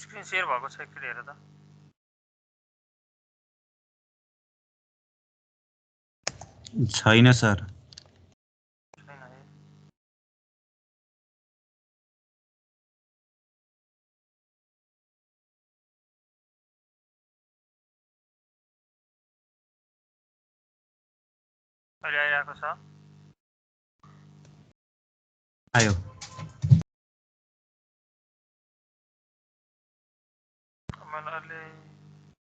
Screen share भएको छ एकचोटि हेर त छैन सर छैन है अहिले आइरहेको छ आयो मैले अहिले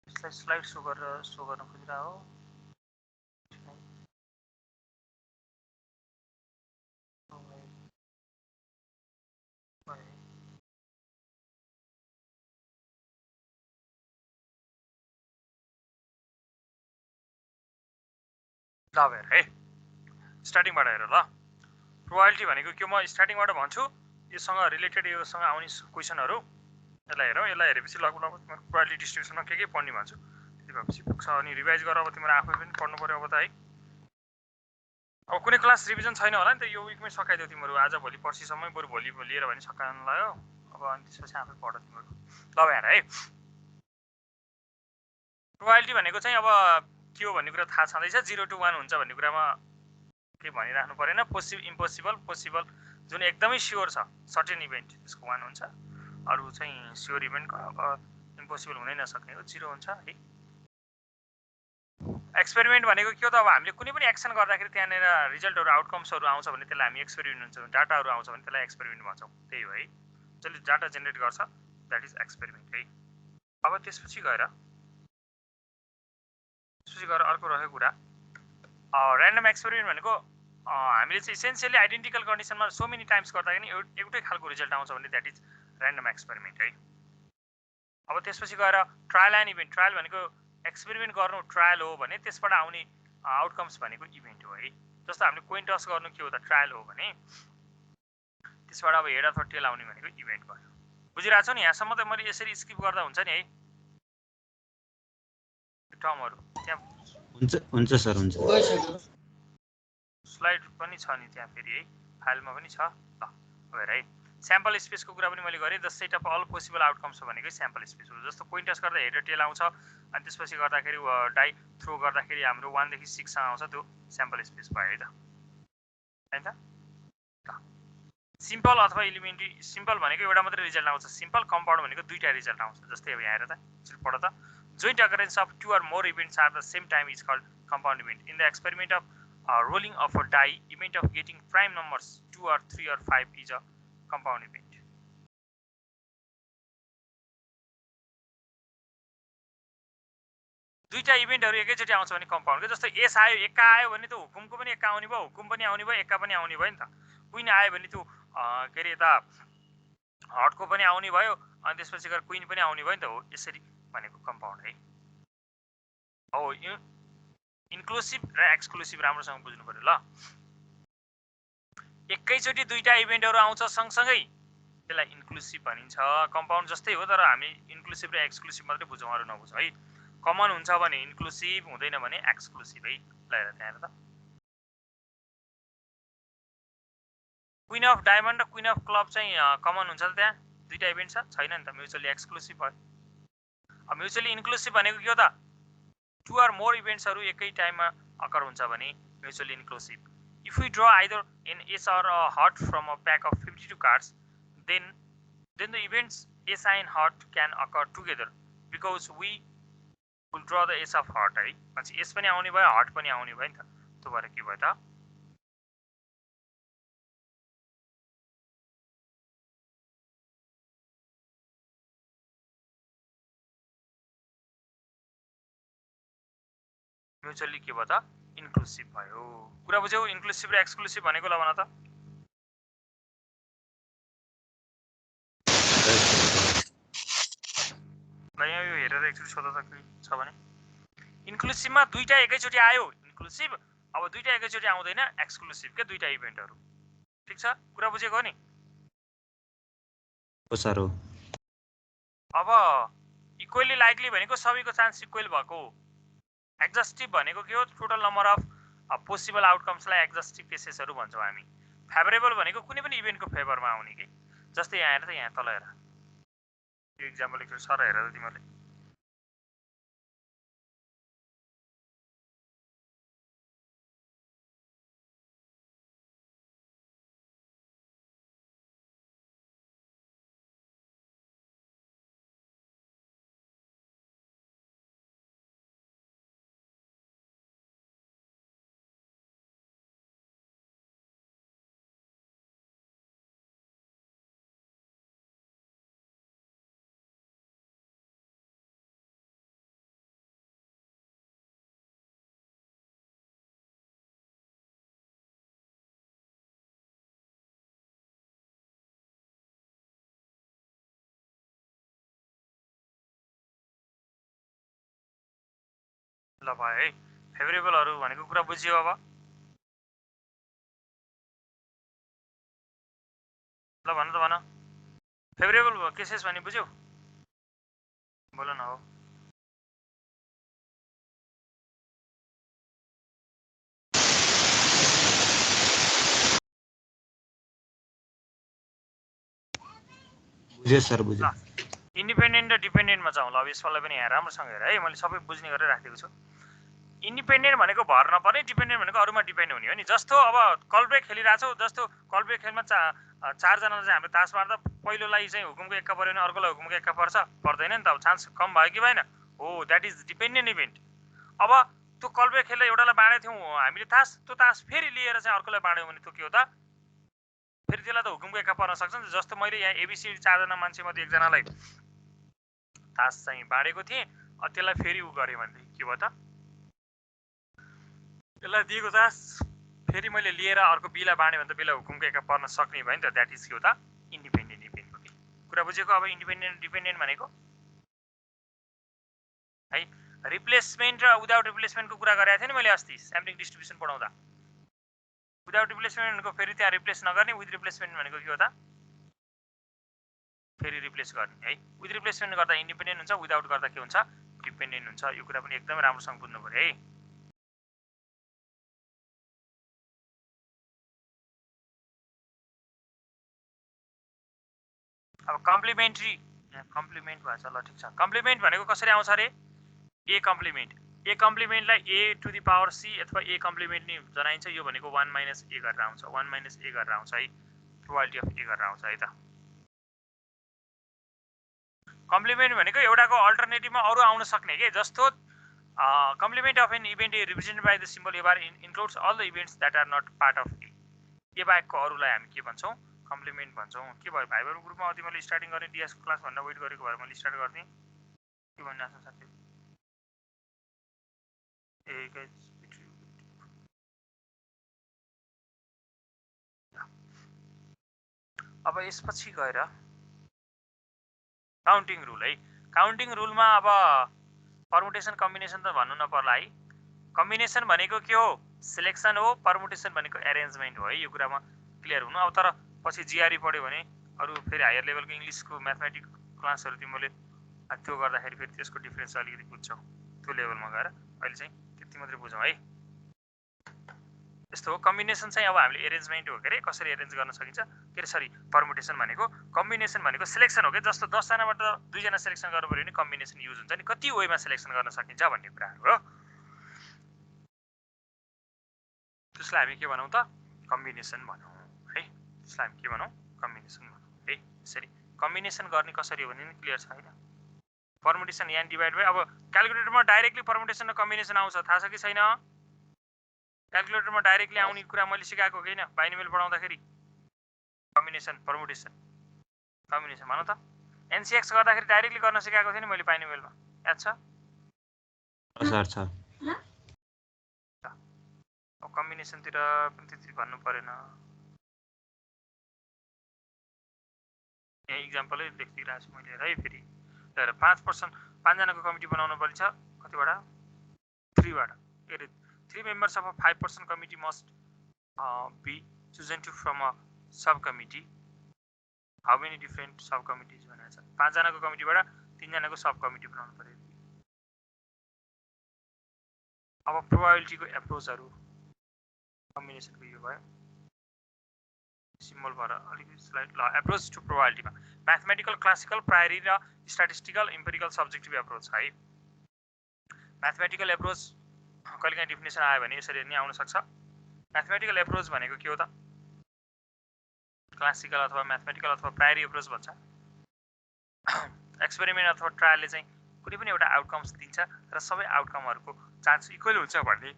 यसलाई स्लाइड सो गरेर सो गर्न खोजिरहेको हो ल हेर है स्टार्टिङबाट हेर ल प्रोबेबिलिटी भनेको के म स्टार्टिङबाट भन्छु योसँग रिलेटेड योसँग आउने क्वेसनहरू यसलाई हेरौँ यसलाई हेरेपछि लगभग प्रोबेबिलिटी डिस्ट्रिब्युसनमा के पढ्ने भन्छु त्यति भएपछि पुग्छ अनि रिभाइज गर अब तिम्रो आफै पनि पढ्नु पर्यो अब त है अब कुनै क्लास रिभिजन छैन होला नि त यो विकमै सकाइदियो तिमीहरू आज भोलि पर्सिसम्मै बरु भोलि लिएर भने सकाउनु लाग्यो अब अनि त्यसपछि आफै पढ तिमीहरू ल हेर है प्रोबेबिलिटी भनेको चाहिँ अब के हो भन्ने कुरा थाहा छँदैछ 0 to 1 हुन्छ भन्ने कुरामा के भनिराख्नु परेन इम्पोसिबल पोसिबल जुन एकदमै स्योर छ सर्टेन इभेन्ट त्यसको 1 हुन्छ अरू चाहिँ स्योर इभेन्टको अब इम्पोसिबल हुनै नसक्नेको 0 हुन्छ है एक्सपेरिमेन्ट भनेको के हो त अब हामीले कुनै पनि एक्सन गर्दाखेरि त्यहाँनिर रिजल्टहरू आउटकम्सहरू आउँछ भने त्यसलाई हामी एक्सपेरिमेन्ट भन्छौँ डाटाहरू आउँछ भने त्यसलाई एक्सपेरिमेन्ट भन्छौँ त्यही हो है जसले डाटा जेनेरेट गर्छ द्याट इज एक्सपेरिमेन्ट है अब त्यसपछि गएर अर्को रह्यो कुरा ऱ्यान्डम एक्सपेरिमेन्ट भनेको हामीले चाहिँ इसेन्सियली आइडेन्टिकल कन्डिसनमा सो मेनी टाइम्स गर्दाखेरि एउटै खालको रिजल्ट आउँछ भने द्याट इज ऱ्यान्डम एक्सपेरिमेन्ट है अब त्यसपछि गएर ट्रायल एन्ड इभेन्ट ट्रायल भनेको एक्सपेरिमेन्ट गर्नु ट्रायल हो भने त्यसबाट आउने आउटकम्स भनेको इभेन्ट हो है जस्तो हामीले कोइन टस गर्नु के हो त ट्रायल हो भने त्यसबाट अब हेड अथवा टेल आउने भनेको इभेन्ट भयो बुझिरहेको छौ नि यहाँसम्म त मैले यसरी स्किप गर्दा हुन्छ नि है टर्महरू त्यहाँ हुन्छ सर हुन्छ स्लाइड पनि छ नि त्यहाँ फेरि है फाइलमा पनि छ ल हेर है स्याम्पल स्पेसको कुरा पनि मैले गरेँ the set of all possible outcomes भनेकै स्याम्पल स्पेस हो जस्तो कोइन टस गर्दा हेड र टेल आउँछ अनि त्यसपछि गर्दाखेरि डाइ थ्रो गर्दाखेरि हाम्रो 1 देखि 6 सम्म आउँछ त्यो स्याम्पल स्पेस भयो है त हैन त सिम्पल अथवा एलिमेन्ट्री सिम्पल भनेको एउटा मात्रै रिजल्ट आउँछ सिम्पल कम्पाउन्ड भनेको दुईटा रिजल्ट आउँछ जस्तै अब यहाँ हेर त एकचोटि पढ त joint occurrence of 2 or more events at the same time is called compound event in the experiment of rolling of a die event of getting prime numbers 2 or 3 or 5 is a compound event दुईटा इभेन्टहरु एकैचोटी आउँछ भने कम्पाउन्डको जस्तो S आयो एका आयो भने त हुकुमको पनि एका आउने भयो हुकुम पनि आउने भयो एका पनि आउने भयो नि त क्वीन आयो भने त्यो के रे यता हटको पनि आउने भयो अनि त्यसपछि गएर क्वीन पनि आउने भयो नि त हो यसरी भनेको कम्पाउन्ड है हो इन्क्लुसिभ र एक्सक्लुसिभ राम्रोसँग बुझ्नु पर्यो ल एकैचोटी दुईटा इभेन्टहरु आउँछ सँगसँगै त्यसलाई इन्क्लुसिभ भनिन्छ कम्पाउन्ड जस्तै हो तर हामी इन्क्लुसिभ र एक्सक्लुसिभ मात्रै बुझौँ अरु नबुझौँ है कमन हुन्छ भने इन्क्लुसिभ हुँदैन भने एक्सक्लुसिभ है ल हेर त्यहाँ हेर त क्वीन अफ डायमन्ड र क्वीन अफ क्लब चाहिँ कमन हुन्छ त त्यहाँ दुईटा इभेन्ट छैन नि त म्युचुअली एक्सक्लुसिभ भयो अब म्युचुअली इन्क्लुसिभ भनेको के हो त 2 or more इभेन्ट्सहरु एकै टाइममा अकर हुन्छ भने mutually inclusive if we draw either an ace or a heart from a pack of 52 cards then the events ace and heart can occur together because we will draw the ace of heart है पछि ace पनि आउने भयो heart पनि आउने भयो नि त त्यो भएर के भयो त म्युचुअली के भयो त इन्क्लुसिभ भयो कुरा बुझ्यौ इन्क्लुसिभ र एक्सक्लुसिभ भनेको ल भन त ल यहाँ यो हेरेर एकचोटि सोध त के छ भने इन्क्लुसिभमा दुईटा एकैचोटि आयो इन्क्लुसिभ अब दुईटा एकैचोटि आउँदैन एक्सक्लुसिभ के दुईटा इभेन्टहरु ठीक छ कुरा बुझेको हो नि हो सर हो अब इक्वली लाइकली भनेको सबैको चान्स इक्वल भएको एक्जस्टिभ भनेको के हो टोटल नम्बर अफ पोसिबल आउटकम्सलाई एक्जस्टिभ केसेसहरु भन्छौं हामी फेभरेबल भनेको कुनै पनि इभेन्टको फेभरमा आउने के जस्तै यहाँ हेर त यहाँ तल हेर यो इक्जाम्पल लेख्छु सर हेर त तिमीहरूले ल भयो है फेभरेबलहरू भनेको कुरा बुझियो अब ल भन त भन फेभरेबल केसेस भने बुझ्यौ बोल न हो बुझ्यो सर बुझ्यो इन्डिपेन्डेन्ट र डिपेन्डेन्टमा जाउँ ल अब यसपालि पनि यहाँ राम्रोसँग हेर है मैले सबै बुझ्ने गरेर राखेको छु इन्डिपेन्डेन्ट भनेको भर नपर्ने डिपेन्डेन्ट भनेको अरूमा डिपेन्ड हुने हो नि जस्तो अब कलब्रेक खेलिरहेछौ जस्तो कलब्रेक खेलमा चारजनालाई चाहिँ हामीले तास मार्दा पहिलोलाई चाहिँ हुकुमको एक्का पऱ्यो भने अर्कोलाई हुकुमको एक्का पर्छ पर्दैन नि त अब चान्स कम भयो कि भएन हो द्याट इज डिपेन्डेन्ट इभेन्ट अब त्यो कलब्रेक खेलेर एउटालाई बाँडेको थियौँ हामीले तास त्यो तास फेरि लिएर चाहिँ अर्कोलाई बाँड्यौँ भने त्यो के हो त फेरि त्यसलाई त हुकुमको एक्का पर्न सक्छ नि जस्तो मैले यहाँ एबिसी चारजना मान्छेमध्ये एकजनालाई तास चाहिँ बाँडेको थिएँ त्यसलाई फेरि उ गरेँ भने के भयो त त्यसलाई दिएको तास फेरि मैले लिएर अर्को बीलाई बाँडेँ भने त बीलाई हुकुमको एक्का पर्न सक्ने भयो नि त द्याट इज के हो त इन्डिपेन्डेन्ट इभेन्ट हो कि कुरा बुझेको अब इन्डिपेन्डेन्ट डिपेन्डेन्ट भनेको है रिप्लेसमेन्ट र विदाउट रिप्लेसमेन्टको कुरा गरेको थिएँ नि मैले अस्ति स्याम्पलिङ डिस्ट्रिब्युसन पढाउँदा विदाउट रिप्लेसमेन्ट भनेको फेरि त्यहाँ रिप्लेस नगर्ने विथ रिप्लेसमेन्ट भनेको के हो त फेरि रिप्लेस गर्ने है विथ रिप्लेसमेन्ट गर्दा इन्डिपेन्डेन्ट हुन्छ विदाउट गर्दा के हुन्छ डिपेन्डेन्ट हुन्छ यो कुरा पनि एकदमै राम्रोसँग बुझ्नु पर्यो है अब कम्प्लिमेन्ट्री कम्प्लिमेन्ट भन्छ ल ठिक छ कम्प्लिमेन्ट भनेको कसरी आउँछ अरे ए कम्प्लिमेन्टलाई ए टु दी पावर सी अथवा ए कम्प्लिमेन्ट नि जनाइन्छ यो भनेको 1 माइनस ए गरेर आउँछ 1 माइनस ए गरेर आउँछ है प्रोबेबिलिटी अफ ए गरेर आउँछ है त कम्प्लिमेन्ट भनेको एउटाको अल्टरनेटिभमा अरू आउन सक्ने के जस्तो complement of an event represented by the symbol A bar includes all the events that are not part of A बाहेकको अरूलाई हामी के भन्छौँ कम्प्लिमेन्ट भन्छौँ के भयो भाइबर ग्रुपमा अति मैले स्टार्टिङ गरेँ डिएसको क्लास भन्न वेट गरेको भएर मैले स्टार्ट गरिदिएँ के भनिरहेको छ साथी अब यसपछि गएर काउन्टिङ रुल है काउन्टिङ रुलमा अब परमुटेसन कम्बिनेसन त भन्नु नपर्ला है कम्बिनेसन भनेको के हो सिलेक्सन हो परमुटेसन भनेको एरेन्जमेन्ट हो है यो कुरामा क्लियर हुनु अब तर पछि जिआरई पढ्यो भने अरू फेरि हायर लेभलको इङ्ग्लिसको म्याथमेटिक्स क्लासहरू तिमीले त्यो गर्दाखेरि फेरि त्यसको डिफरेन्स अलिकति बुझ्छौ त्यो लेभलमा गएर अहिले चाहिँ त्यति मात्रै बुझौँ है यस्तो हो कम्बिनेसन चाहिँ अब हामीले एरेन्जमेन्ट हो के अरे कसरी एरेन्ज गर्न सकिन्छ के अरे सरी परमुटेसन भनेको कम्बिनेसन भनेको सिलेक्सन हो कि जस्तो 10 जनाबाट 2 जना सिलेक्सन गर्नु पर्यो भने कम्बिनेसन युज हुन्छ नि कति वेमा सिलेक्सन गर्न सकिन्छ भन्ने कुराहरू हो त्यसलाई हामी के भनौँ त कम्बिनेसन भनौँ है त्यसलाई हामी के भनौँ कम्बिनेसन भनौँ है यसरी कम्बिनेसन गर्ने कसरी हो भने क्लियर छ हैन परमुटेसन यहाँ डिभाइड भयो अब क्याल्कुलेटरमा डाइरेक्टली परमुटेसन र कम्बिनेसन आउँछ थाहा छ कि छैन क्याल्कुलेटरमा डाइरेक्टली आउने कुरा मैले सिकाएको होइन बाइनोमियल पढाउँदाखेरि कम्बिनेसन परमुटेसन कम्बिनेसन भनौँ त एनसीएक्स गर्दाखेरि डाइरेक्टली गर्न सिकाएको थिएँ नि मैले बाइनोमियलमा याद छ सर छ अब कम्बिनेसनतिर पनि त्यति भन्नु परेन यहाँ इक्जाम्पलै लेखिदिइरहेको छु मैले है फेरि हेर 5 जनाको कमिटी बनाउनु पर्छ कतिबाट 3 बाट के अरे 3 members of a 5-person committee must be chosen from a subcommittee. How many different subcommittees भनेको छ 5 जनाको कमिटीबाट 3 जनाको सब कमिटी बनाउनु पर्यो अब प्रोबेबिलिटीको एप्रोचहरु कम्बिनेसनको यो भयो सिम्बल भएर अलिकति स्लाइड ल एप्रोच टु प्रोबेबिलिटीमा म्याथमेटिकल क्लासिकल प्रायोरी र स्ट्याटिस्टिकल इम्पेरिकल सब्जेक्टिभ एप्रोच है म्याथमेटिकल एप्रोच कहिलेकाहीँ डिफिनेसन आयो भने यसरी नै आउन सक्छ म्याथमेटिकल एप्रोच भनेको के हो त क्लासिकल अथवा म्याथमेटिकल अथवा प्रायोरी एप्रोच भन्छ एक्सपेरिमेन्ट अथवा ट्रायलले चाहिँ कुनै पनि एउटा आउटकम्स दिन्छ र सबै आउटकमहरुको चान्स इक्वल हुन्छ भन्ने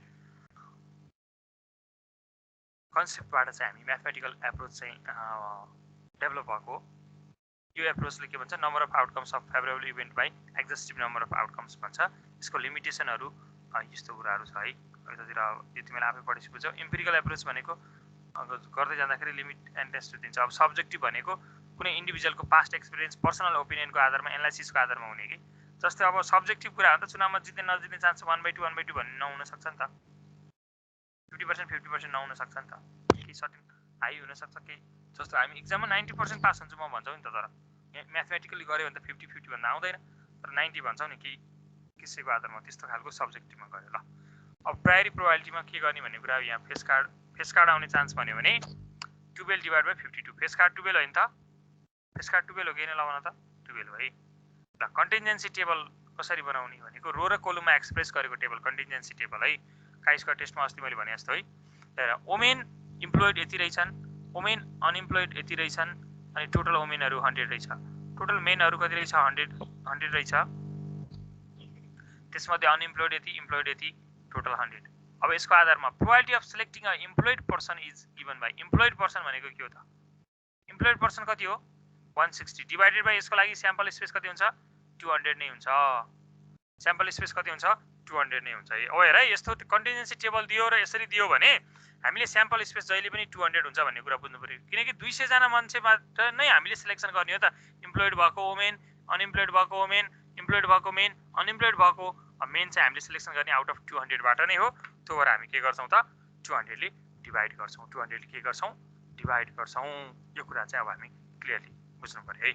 कन्सेप्टबाट चाहिँ हामी म्याथमेटिकल एप्रोच चाहिँ डेभलप भएको यो एप्रोचले के भन्छ number of outcomes of favourable event by exhaustive number of outcomes भन्छ यसको लिमिटेसनहरु यस्तो कुराहरु छ है यतातिर यो तिमीले आफै पढेपछि बुझ्यौ इम्पेरिकल एप्रोच भनेको गर्दै जाँदाखेरि लिमिट एन्ड टेस्ट दिन्छ अब सब्जेक्टिभ भनेको कुनै इन्डिभिजुअलको पास्ट एक्सपिरियन्स पर्सनल ओपिनियनको आधारमा एनालाइसिसको आधारमा हुने कि जस्तै अब सब्जेक्टिभ कुरा हो त चुनावमा जित्ने नजित्ने चान्स 1/2 भन्ने नहुन सक्छ नि त 50% 50% नहुन सक्छ नि त कि सर्टेन हाई हुन सक्छ कि जस्तो हामी एक्जाममा 90% पास हुन्छ म भन्छौ नि त तर म्याथमेटिकली गर्यो भने त 50-50 भन्दा आउँदैन तर 90 भन्छौ नि कि कसैको आधारमा त्यस्तो खालको सब्जेक्टिभमा गर्यो ल अब प्रायोरी प्रोबेबिलिटीमा के गर्ने भन्ने कुरा यहाँ फेस कार्ड आउने चान्स भन्यो भने 12 डिभाइड बाइ 52 फेस कार्ड 12 हैन त फेस कार्ड 12 हो कि हैन लगाउन त 12 हो है ल कन्टिन्जेन्सी टेबल कसरी बनाउने भनेको रो र कोलममा एक्सप्रेस गरेको टेबल कन्टिन्जेन्सी टेबल है काइसको टेस्टमा अस्ति मैले भने जस्तो है हेर वुमेन इम्प्लोइड यति रहेछन् वुमेन अनइम्प्लोइड यति रहेछन् अनि टोटल वुमेनहरु 100 रहेछ टोटल मेनहरु कति रहेछ 100 रहेछ त्यसमध्ये अनइम्प्लोइड यति इम्प्लोइड यति टोटल 100 अब यसको आधारमा probability of selecting a employed person is given by employed person भनेको के हो त इम्प्लोइड पर्सन कति हो 160 डिवाइडेड बाइ यसको लागि स्याम्पल स्पेस कति हुन्छ 200 नै हुन्छ स्याम्पल स्पेस कति हुन्छ 200 नै हुन्छ अब हेर है यस्तो कन्टिन्जेन्सी टेबल दियो र यसरी दियो भने हामीले स्याम्पल स्पेस जहिले पनि 200 हुन्छ भन्ने कुरा बुझ्नु पर्यो किनकि 200 जना मान्छेबाट नै हामीले सिलेक्सन गर्ने हो त इम्प्लोइड भएको वुमेन अनइम्प्लोइड भएको वुमेन इम्प्लोइड भएको मेन अनइम्प्लोइड भएको मेन चाहिँ हामीले सिलेक्सन गर्ने आउट अफ 200 बाट नै हो त्यो भएर हामी के गर्छौं त 200 ले डिवाइड गर्छौं 200 ले के गर्छौं डिवाइड गर्छौं यो कुरा चाहिँ अब हामी क्लियरली बुझ्नु पर्यो है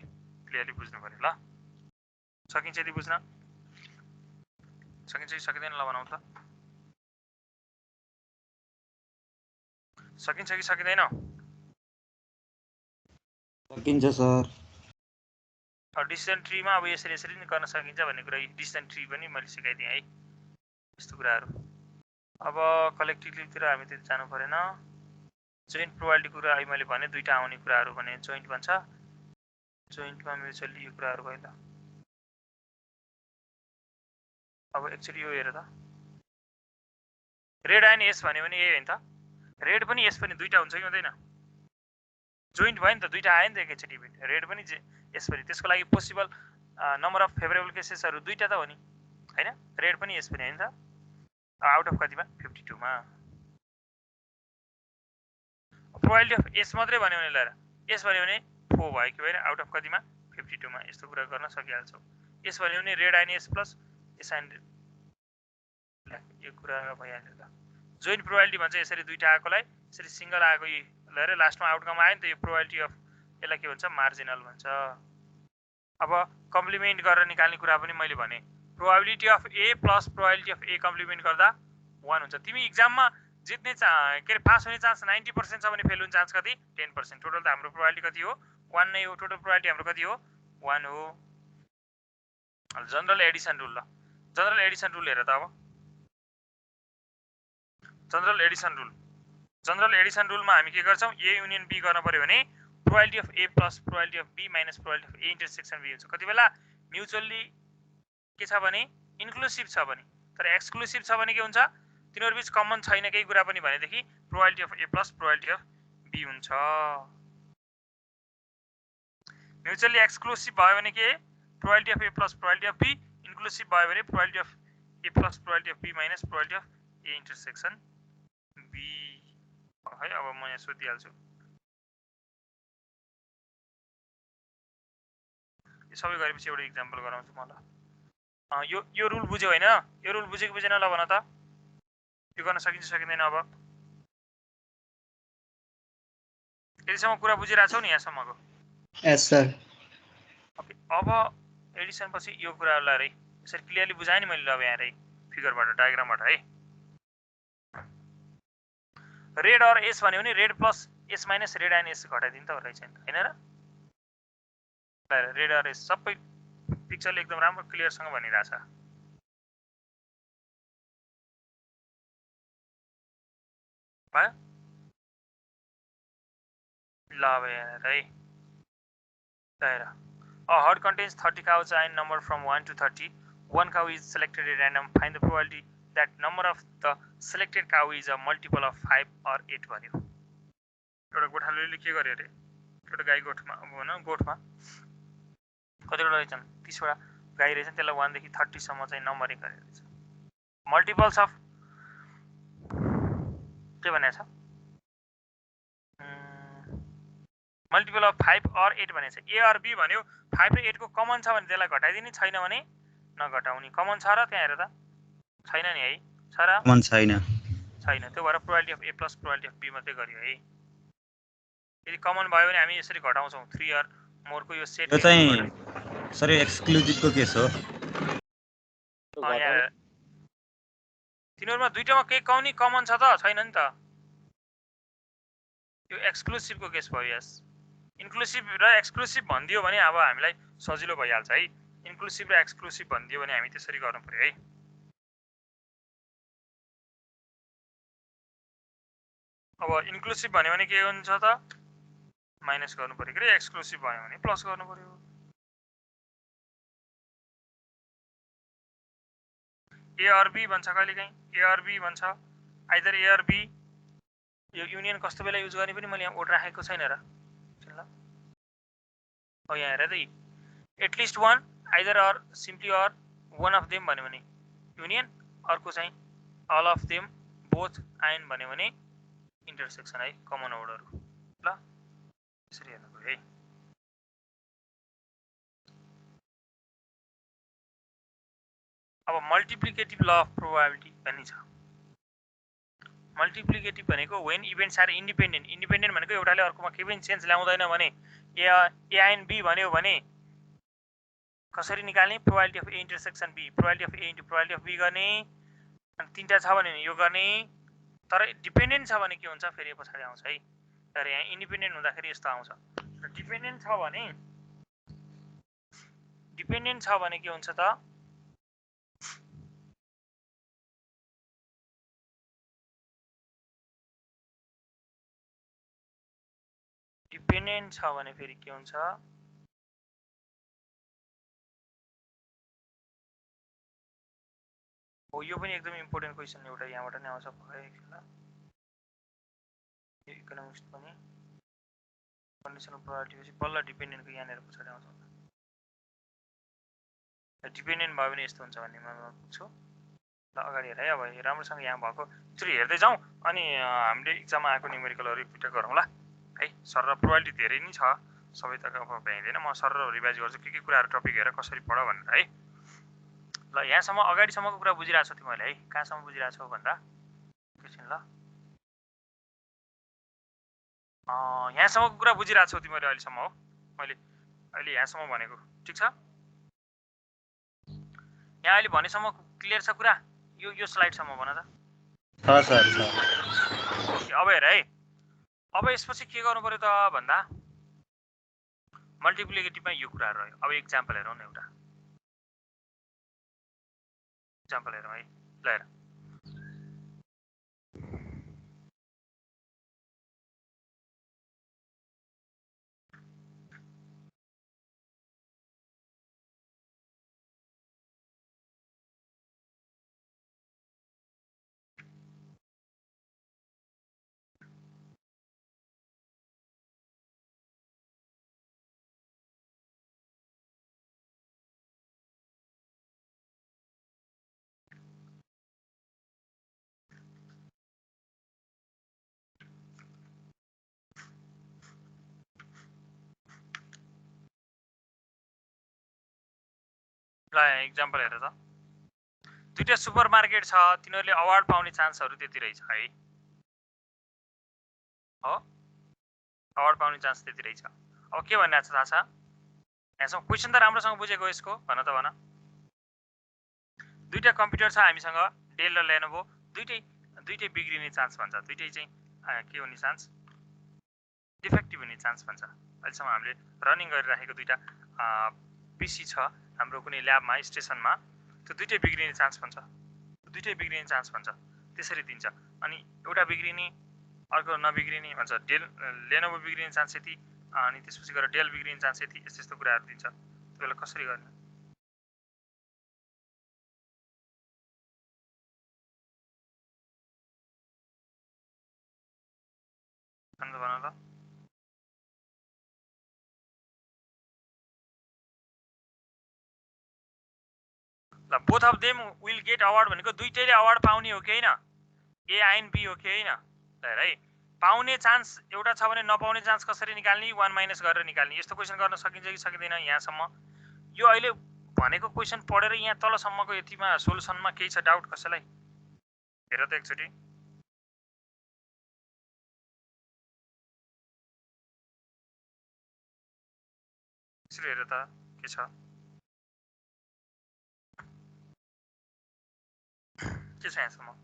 क्लियरली बुझ्नु पर्यो ल सकिन्छ यदि बुझ्न सकिन्छ कि सकिदैन ल बनाउँ त सकिन्छ कि सकिदैन सकिन्छ सर अब डिसिजन ट्रीमा अब यसरी यसरी नि गर्न सकिन्छ भन्ने कुरा डिसिजन ट्री पनि मैले सिकाइदिएँ है यस्तो कुराहरु अब कलेक्टिभतिर हामी त्यति जानु परेन जोइन्ट प्रोबेबिलिटी कुरा अहिले मैले भने दुईटा आउने कुराहरु भने जोइन्ट भन्छ जोइन्टमा म्युचुअली यो कुराहरु भयो ल अब एक्चुअली यो हेर त रेड एन्ड एस भन्यो भने ए हैन त रेड पनि एस पनि दुईटा हुन्छ कि हुँदैन जोइन्ट भयो नि त दुईटा आयो नि त एकैचोटी रेड पनि एस पनि त्यसको लागि पोसिबल नम्बर अफ फेभरेबल केसेसहरु दुईटा त हो नि हैन रेड पनि एस पनि हैन त आउट अफ कतिमा 52 मा प्रोबेबिलिटी अफ एस मात्रै भन्यो भने ल एस भन्यो भने 4 भयो कि भएन आउट अफ कतिमा 52 मा यस्तो कुरा गर्न सकिहाल्छौ एस भन्यो भने red and S plus S and यो कुरा भइहाल्यो त जोइन्ट प्रोबेबिलिटी भन्छ यसरी दुईटा आएकोलाई यसरी सिंगल आएको ल रे लास्टमा आउटकम आयो नि त यो प्रोबेबिलिटी अफ यसलाई के भन्छ मार्जिनल भन्छ अब कम्प्लिमेन्ट गरेर निकाल्ने कुरा पनि मैले भने probability of A plus probability of A complement गर्दा 1 हुन्छ तिमी एक्जाममा जित्ने के पास हुने चान्स 90% छ भने फेल हुने चान्स कति 10% टोटल त हाम्रो प्रोबेबिलिटी कति हो 1 नै हो टोटल प्रोबेबिलिटी हाम्रो कति हो 1 हो जनरल एडिसन रुल ल जनरल एडिसन रुल हेर त अब जनरल एडिसन रुलमा हामी के गर्छौं ए युनियन बी गर्न पर्यो भने probability of A plus probability of B minus probability of A intersection B हुन्छ कति बेला म्युचुअली के छ भने इन्क्लुसिभ छ भने तर एक्सक्लुसिभ छ भने के हुन्छ तिनीहरु बीच कमन छैन केही कुरा पनि भनेदेखि probability of A plus probability of B हुन्छ म्युचुअली एक्सक्लुसिभ भयो भने के probability of A plus probability of B inclusive भयो भने probability of A plus probability of B minus probability of A intersection B है अब म यहाँ सोधिहाल्छु यो सबै गरेपछि एउटा एक्जाम्पल गराउँछु म ल यो रुल बुझ्यौ हैन यो रुल बुझेको बुझेन ल भन त यो गर्न सकिन्छ सकिदैन अब यतिसम्म कुरा बुझिराछौ नि यहाँसम्मको यस सर ओके अब एडिसन पछि यो कुराहरुलाई रे यसरी क्लियरली बुझाए नि मैले अब यहाँ रे फिगरबाट डायग्रामबाट है रेड और एस भन्यो भने red plus S minus red and S घटाइदिनु त रहेछ नि हैन र रेड र एस सबै पिक्चरले एकदम राम्रो क्लियरसँग भनिरहेछ भयो ल अब हेर है हेर A herd contains 30 cows and number from 1 to 30. One cow is selected at random. Find the probability that number of the selected cow is a multiple of 5 or 8 भन्यो एउटा गोठालोले के गर्यो रे एउटा गाई गोठमा भनौँ गोठमा कतिवटा रहेछन् 30 वटा गाई रहेछन् त्यसलाई 1 देखि 30 सम्म चाहिँ नम्बरिङ गरेको रहेछ मल्टिपल्स अफ के भनेको छ मल्टिपल अफ 5 और 8 भनेको छ ए और बी भन्यो 5 र 8 को कमन छ भने त्यसलाई घटाइदिने छैन भने नघटाउने कमन छ र त्यहाँ हेर त छैन नि है छ र कमन छैन त्यो भएर probability of A plus probability of B मात्रै गरियो है यदि कमन भयो भने हामी यसरी घटाउँछौँ 3 और मोर को यो सेट यो चाहिँ सर एक्सक्लुजिभ को केस हो तिनीहरुमा दुईटामा केही कौनी कमन छ त छैन नि त यो एक्सक्लुसिभ को केस भयो यस इन्क्लुसिभ र एक्सक्लुसिभ भन्दियो भने अब हामीलाई सजिलो भइहाल्छ है इन्क्लुसिभ र एक्सक्लुसिभ भन्दियो भने हामी त्यसरी गर्नु पर्यो है अब इन्क्लुसिभ भन्यो भने के हुन्छ त माइनस गर्नु पर्यो के एक्सक्लुसिभ भन्यो भने प्लस गर्नु पर्यो ए और बी भन्छ कहिलेकाहीँ ए और बी भन्छ आइदर ए और बी यो युनियन कस्तो बेला युज गर्ने पनि मैले यहाँ ओड राखेको छैन र ल अब यहाँ हेर त एटलिस्ट वान आइदर और सिम्पली और वान अफ देम भन्यो भने युनियन अर्को चाहिँ अल अफ देम बोथ आइन भन्यो भने इन्टरसेक्सन है कमन वर्डहरु ल यसरी हेर्नु पर्यो है अब मल्टिप्लिकेटिभ ल अफ प्रोबेबिलिटी पनि छ मल्टिप्लिकेटिभ भनेको व्हेन इभेन्ट्स आर इन्डिपेन्डेन्ट भनेको एउटाले अर्कोमा केही पनि चेन्ज ल्याउँदैन भने ए एन्ड बी भन्यो भने कसरी निकाल्ने probability of A intersection B probability of A into probability of B गर्ने अनि तीनटा छ भने यो गर्ने तर डिपेन्डेन्ट छ भने के हुन्छ फेरि पछाडी आउँछ है तर यहाँ इन्डिपेन्डेन्ट हुँदाखेरि यस्तो आउँछ डिपेन्डेन्ट छ भने के हुन्छ त डिपेन्डेन्ट छ भने फेरि के हुन्छ हो यो पनि एकदम इम्पोर्टेन्ट क्वेशन एउटा यहाँबाट नै आउँछ भयो एकछिन यो इकोनोमिक्स पनि कन्डिसनल प्रोबेबिलिटी पछि बल्ल डिपेन्डेन्टको यहाँनिर पछाडी आउँछ डिपेन्डेन्ट भयो भने यस्तो हुन्छ भन्ने म पुग्छु ल अगाडि हेर है अब राम्रोसँग यहाँ भएको एकचोटि हेर्दै जाउँ अनि हामीले एक्जाममा आएको न्युमेरिकलहरु एकपल्ट गरौँ ल है सर र प्रोबेबिलिटी धेरै नै छ सबै त अब भ्याइदैन म सर र रिभाइज गर्छु के कुराहरु टपिक हेरेर कसरी पढ भनेर है ल यहाँसम्म अगाडिसम्मको कुरा बुझिरहेको छौ तिमीले है कहाँसम्म बुझिरहेको छौ भन्दा एकछिन ल यहाँसम्मको कुरा बुझिरहेको छौ तिमीले अहिलेसम्म हो मैले अहिले यहाँसम्म भनेको ठीक छ यहाँ अहिले भनेसम्म क्लियर छ कुरा यो स्लाइडसम्म भन त छ सर छ अब हेर है अब यसपछि के गर्नु पर्यो त भन्दा मल्टिप्लिकेटिभमा यो कुरा रह्यो अब एक्जाम्पल हेरौँ न एउटा एक्जाम्पल हेरौँ है ल हेर ल एक्जाम्पल हेर त दुईटा सुपरमार्केट छ तिनीहरुले अवार्ड पाउने चान्सहरु त्यति रहेछ है हो अवार्ड पाउने चान्स त्यति रहेछ अब के भनिरहेको छ थाहा छ यसमा क्वेशन त राम्रोसँग बुझेको यसको भन त भन दुईटा कम्प्युटर छ हामीसँग डेल र लेनोभो दुईटै बिग्रिने चान्स भन्छ दुईटै चाहिँ के हुने चान्स डिफेक्टिभ हुने चान्स भन्छ। अहिलेसम्म हामीले रनिङ गरिराखेको दुईटा पिसी छ हाम्रो कुनै ल्याबमा स्टेसनमा, त्यो दुईटै बिग्रिने चान्स भन्छ, दुईटै बिग्रिने चान्स भन्छ, त्यसरी दिन्छ। अनि एउटा बिग्रिने अर्को नबिग्रिने भन्छ, लेनोभो बिग्रिने चान्स यति, अनि त्यसपछि गएर डेल बिग्रिने चान्स यति, यस्तो यस्तो कुराहरू दिन्छ। त्यो बेला कसरी गर्ने? भन त। ल both of them will get award भनेको दुईटैले अवार्ड पाउने हो कि होइन? ए आइन बी हो कि होइन? है पाउने चान्स एउटा छ भने नपाउने चान्स कसरी निकाल्ने? 1 माइनस गरेर निकाल्ने। यस्तो क्वेसन गर्न सकिन्छ कि सकिँदैन? यहाँसम्म यो अहिले भनेको क्वेसन पढेर यहाँ तलसम्मको यतिमा सोलुसनमा केही छ डाउट कसैलाई? हेर त एकचोटि। यसरी हेर त के छ? के छ यहाँसम्म?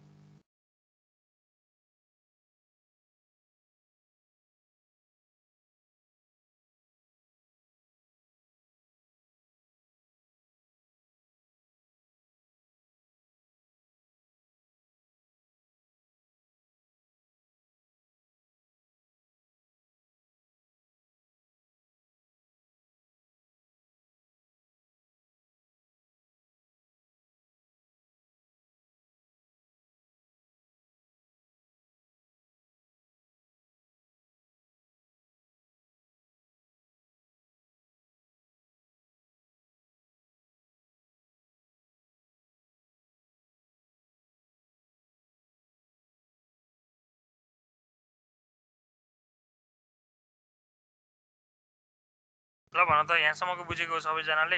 ल भन त यहाँसम्मको बुझेको सबैजनाले?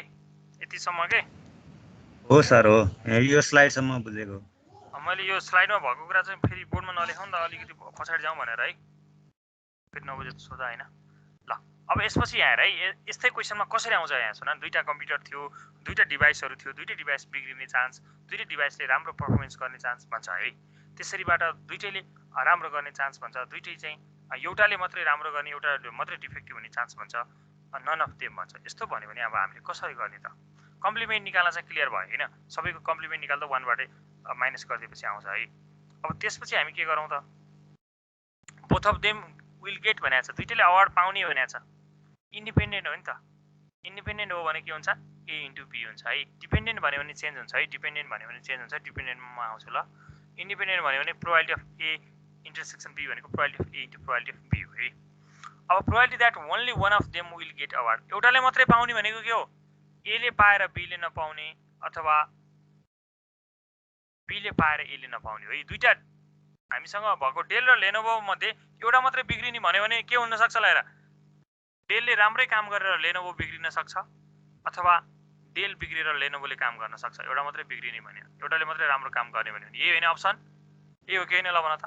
यतिसम्म के? हो सर हो, यो स्लाइडसम्म बुझेको। मैले यो स्लाइडमा भएको कुरा चाहिँ फेरि बोर्डमा नलेखाउँ नि त, अलिकति पछाडि जाउँ भनेर है, फेरि नबुझे त सोधा होइन। ल अब यसपछि यहाँ हेर है, यस्तै क्वेसनमा कसरी आउँछ यहाँ सुन। दुईटा कम्प्युटर थियो, दुईटा डिभाइसहरू थियो, दुईटै डिभाइस बिग्रिने चान्स, दुईटै डिभाइसले राम्रो पर्फर्मेन्स गर्ने चान्स भन्छ है। त्यसरीबाट दुईटैले राम्रो गर्ने चान्स भन्छ, दुईटै चाहिँ एउटाले मात्रै राम्रो गर्ने, एउटा मात्रै डिफेक्टिभ हुने चान्स भन्छ, नन अफ देम भन्छ। यस्तो भन्यो भने अब हामीले कसरी गर्ने त? कम्प्लिमेन्ट निकाल्न चाहिँ क्लियर भयो होइन? सबैको कम्प्लिमेन्ट निकाल्दा 1 बाटै माइनस गरिदिएपछि आउँछ है। अब त्यसपछि हामी के गरौँ त? Both of them will get भनेको छ, दुईटैले अवार्ड पाउने भनेको छ। इन्डिपेन्डेन्ट हो नि त। इन्डिपेन्डेन्ट हो भने के हुन्छ? ए इन्टु बी हुन्छ है। डिपेन्डेन्ट भन्यो भने चेन्ज हुन्छ है। डिपेन्डेन्ट भन्यो भने चेन्ज हुन्छ। डिपेन्डेन्टमा म आउँछु ल। इन्डिपेन्डेन्ट भन्यो भने probability of A intersection B भनेको probability of A into probability of B हो है। अब probability that only one of them will get award, एउटाले मात्रै पाउने भनेको के हो? एले पाएर बीले नपाउने अथवा बीले पाएर एले नपाउने हो। दुईटा हामीसँग भएको डेल र लेनोभो मध्ये एउटा मात्रै बिग्रिने भन्यो भने के हुन सक्छ? हेर, डेलले राम्रै काम गरेर लेनोभो बिग्रिन सक्छ, अथवा डेल बिग्रेर लेनोभोले काम गर्न सक्छ। एउटा मात्रै बिग्रिने भन्यो, एउटाले मात्रै राम्रो काम गर्ने भन्यो भने यही होइन अप्सन? यही हो कि होइन? ल भन त,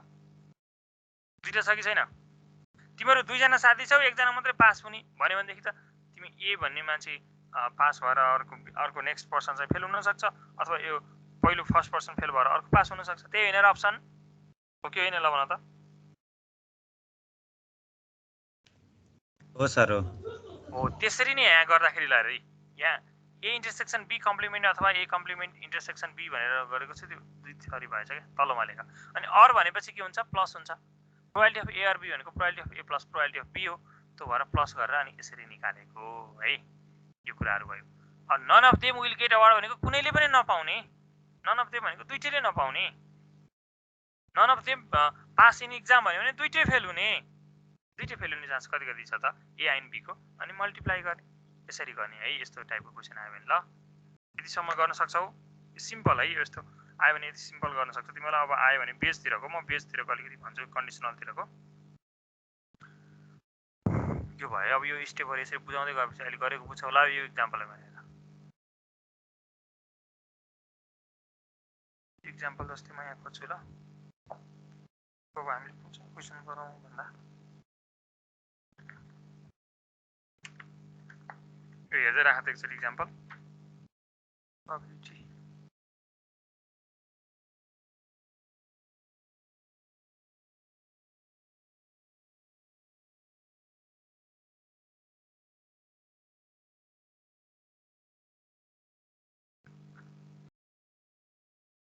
दुईटा छ कि छैन? तिमीहरू दुईजना साथी छौ, एकजना मात्रै पास हुने भन्यो भनेदेखि त तिमी ए भन्ने मान्छे पास भएर अर्को नेक्स्ट पर्सन चाहिँ फेल हुनसक्छ, अथवा यो पहिलो फर्स्ट पर्सन फेल भएर अर्को पास हुनसक्छ। त्यही होइन र अप्सन? हो कि होइन? ल भन त। हो सर हो। हो त्यसरी नै यहाँ गर्दाखेरि ल है, यहाँ ए इन्टरसेक्सन बी कम्प्लिमेन्ट अथवा ए कम्प्लिमेन्ट इन्टरसेक्सन बी भनेर गरेको छ, त्यो दुई थरी भएछ क्या तलमा लेख। अनि अर भनेपछि के हुन्छ? प्लस हुन्छ। Probability of A or B भनेको probability of A plus probability of B हो, त्यो भएर प्लस गरेर अनि यसरी निकालेको है। यो कुराहरू भयो। None of them will get award भनेको कुनैले पनि नपाउने, नन अफ देम भनेको दुईटैले नपाउने। None of them pass in exam भन्यो भने दुईटै फेल हुने, दुईटै फेल हुने चान्स कति कति छ त? ए आइन बी को, अनि मल्टिप्लाई गर्ने, यसरी गर्ने है। यस्तो टाइपको क्वेसन आयो भने ल यतिसम्म गर्न सक्छौ। सिम्पल है, यस्तो आयो भने यति सिम्पल गर्न सक्छ तिमीलाई। अब आयो भने बेसतिरको, म बेसतिरको अलिकति भन्छु, कन्डिसनलतिरको। यो भयो। अब यो स्टेपहरू यसरी बुझाउँदै गएपछि अहिले गरेको बुझ्छौ होला। यो इक्जाम्पललाई भनेर इक्जाम्पल जस्तै म यहाँ खोज्छु ल। अब हामीले क्वेसन गरौँ भन्दा यो हेर्दै राख त एकचोटि इक्जाम्पल।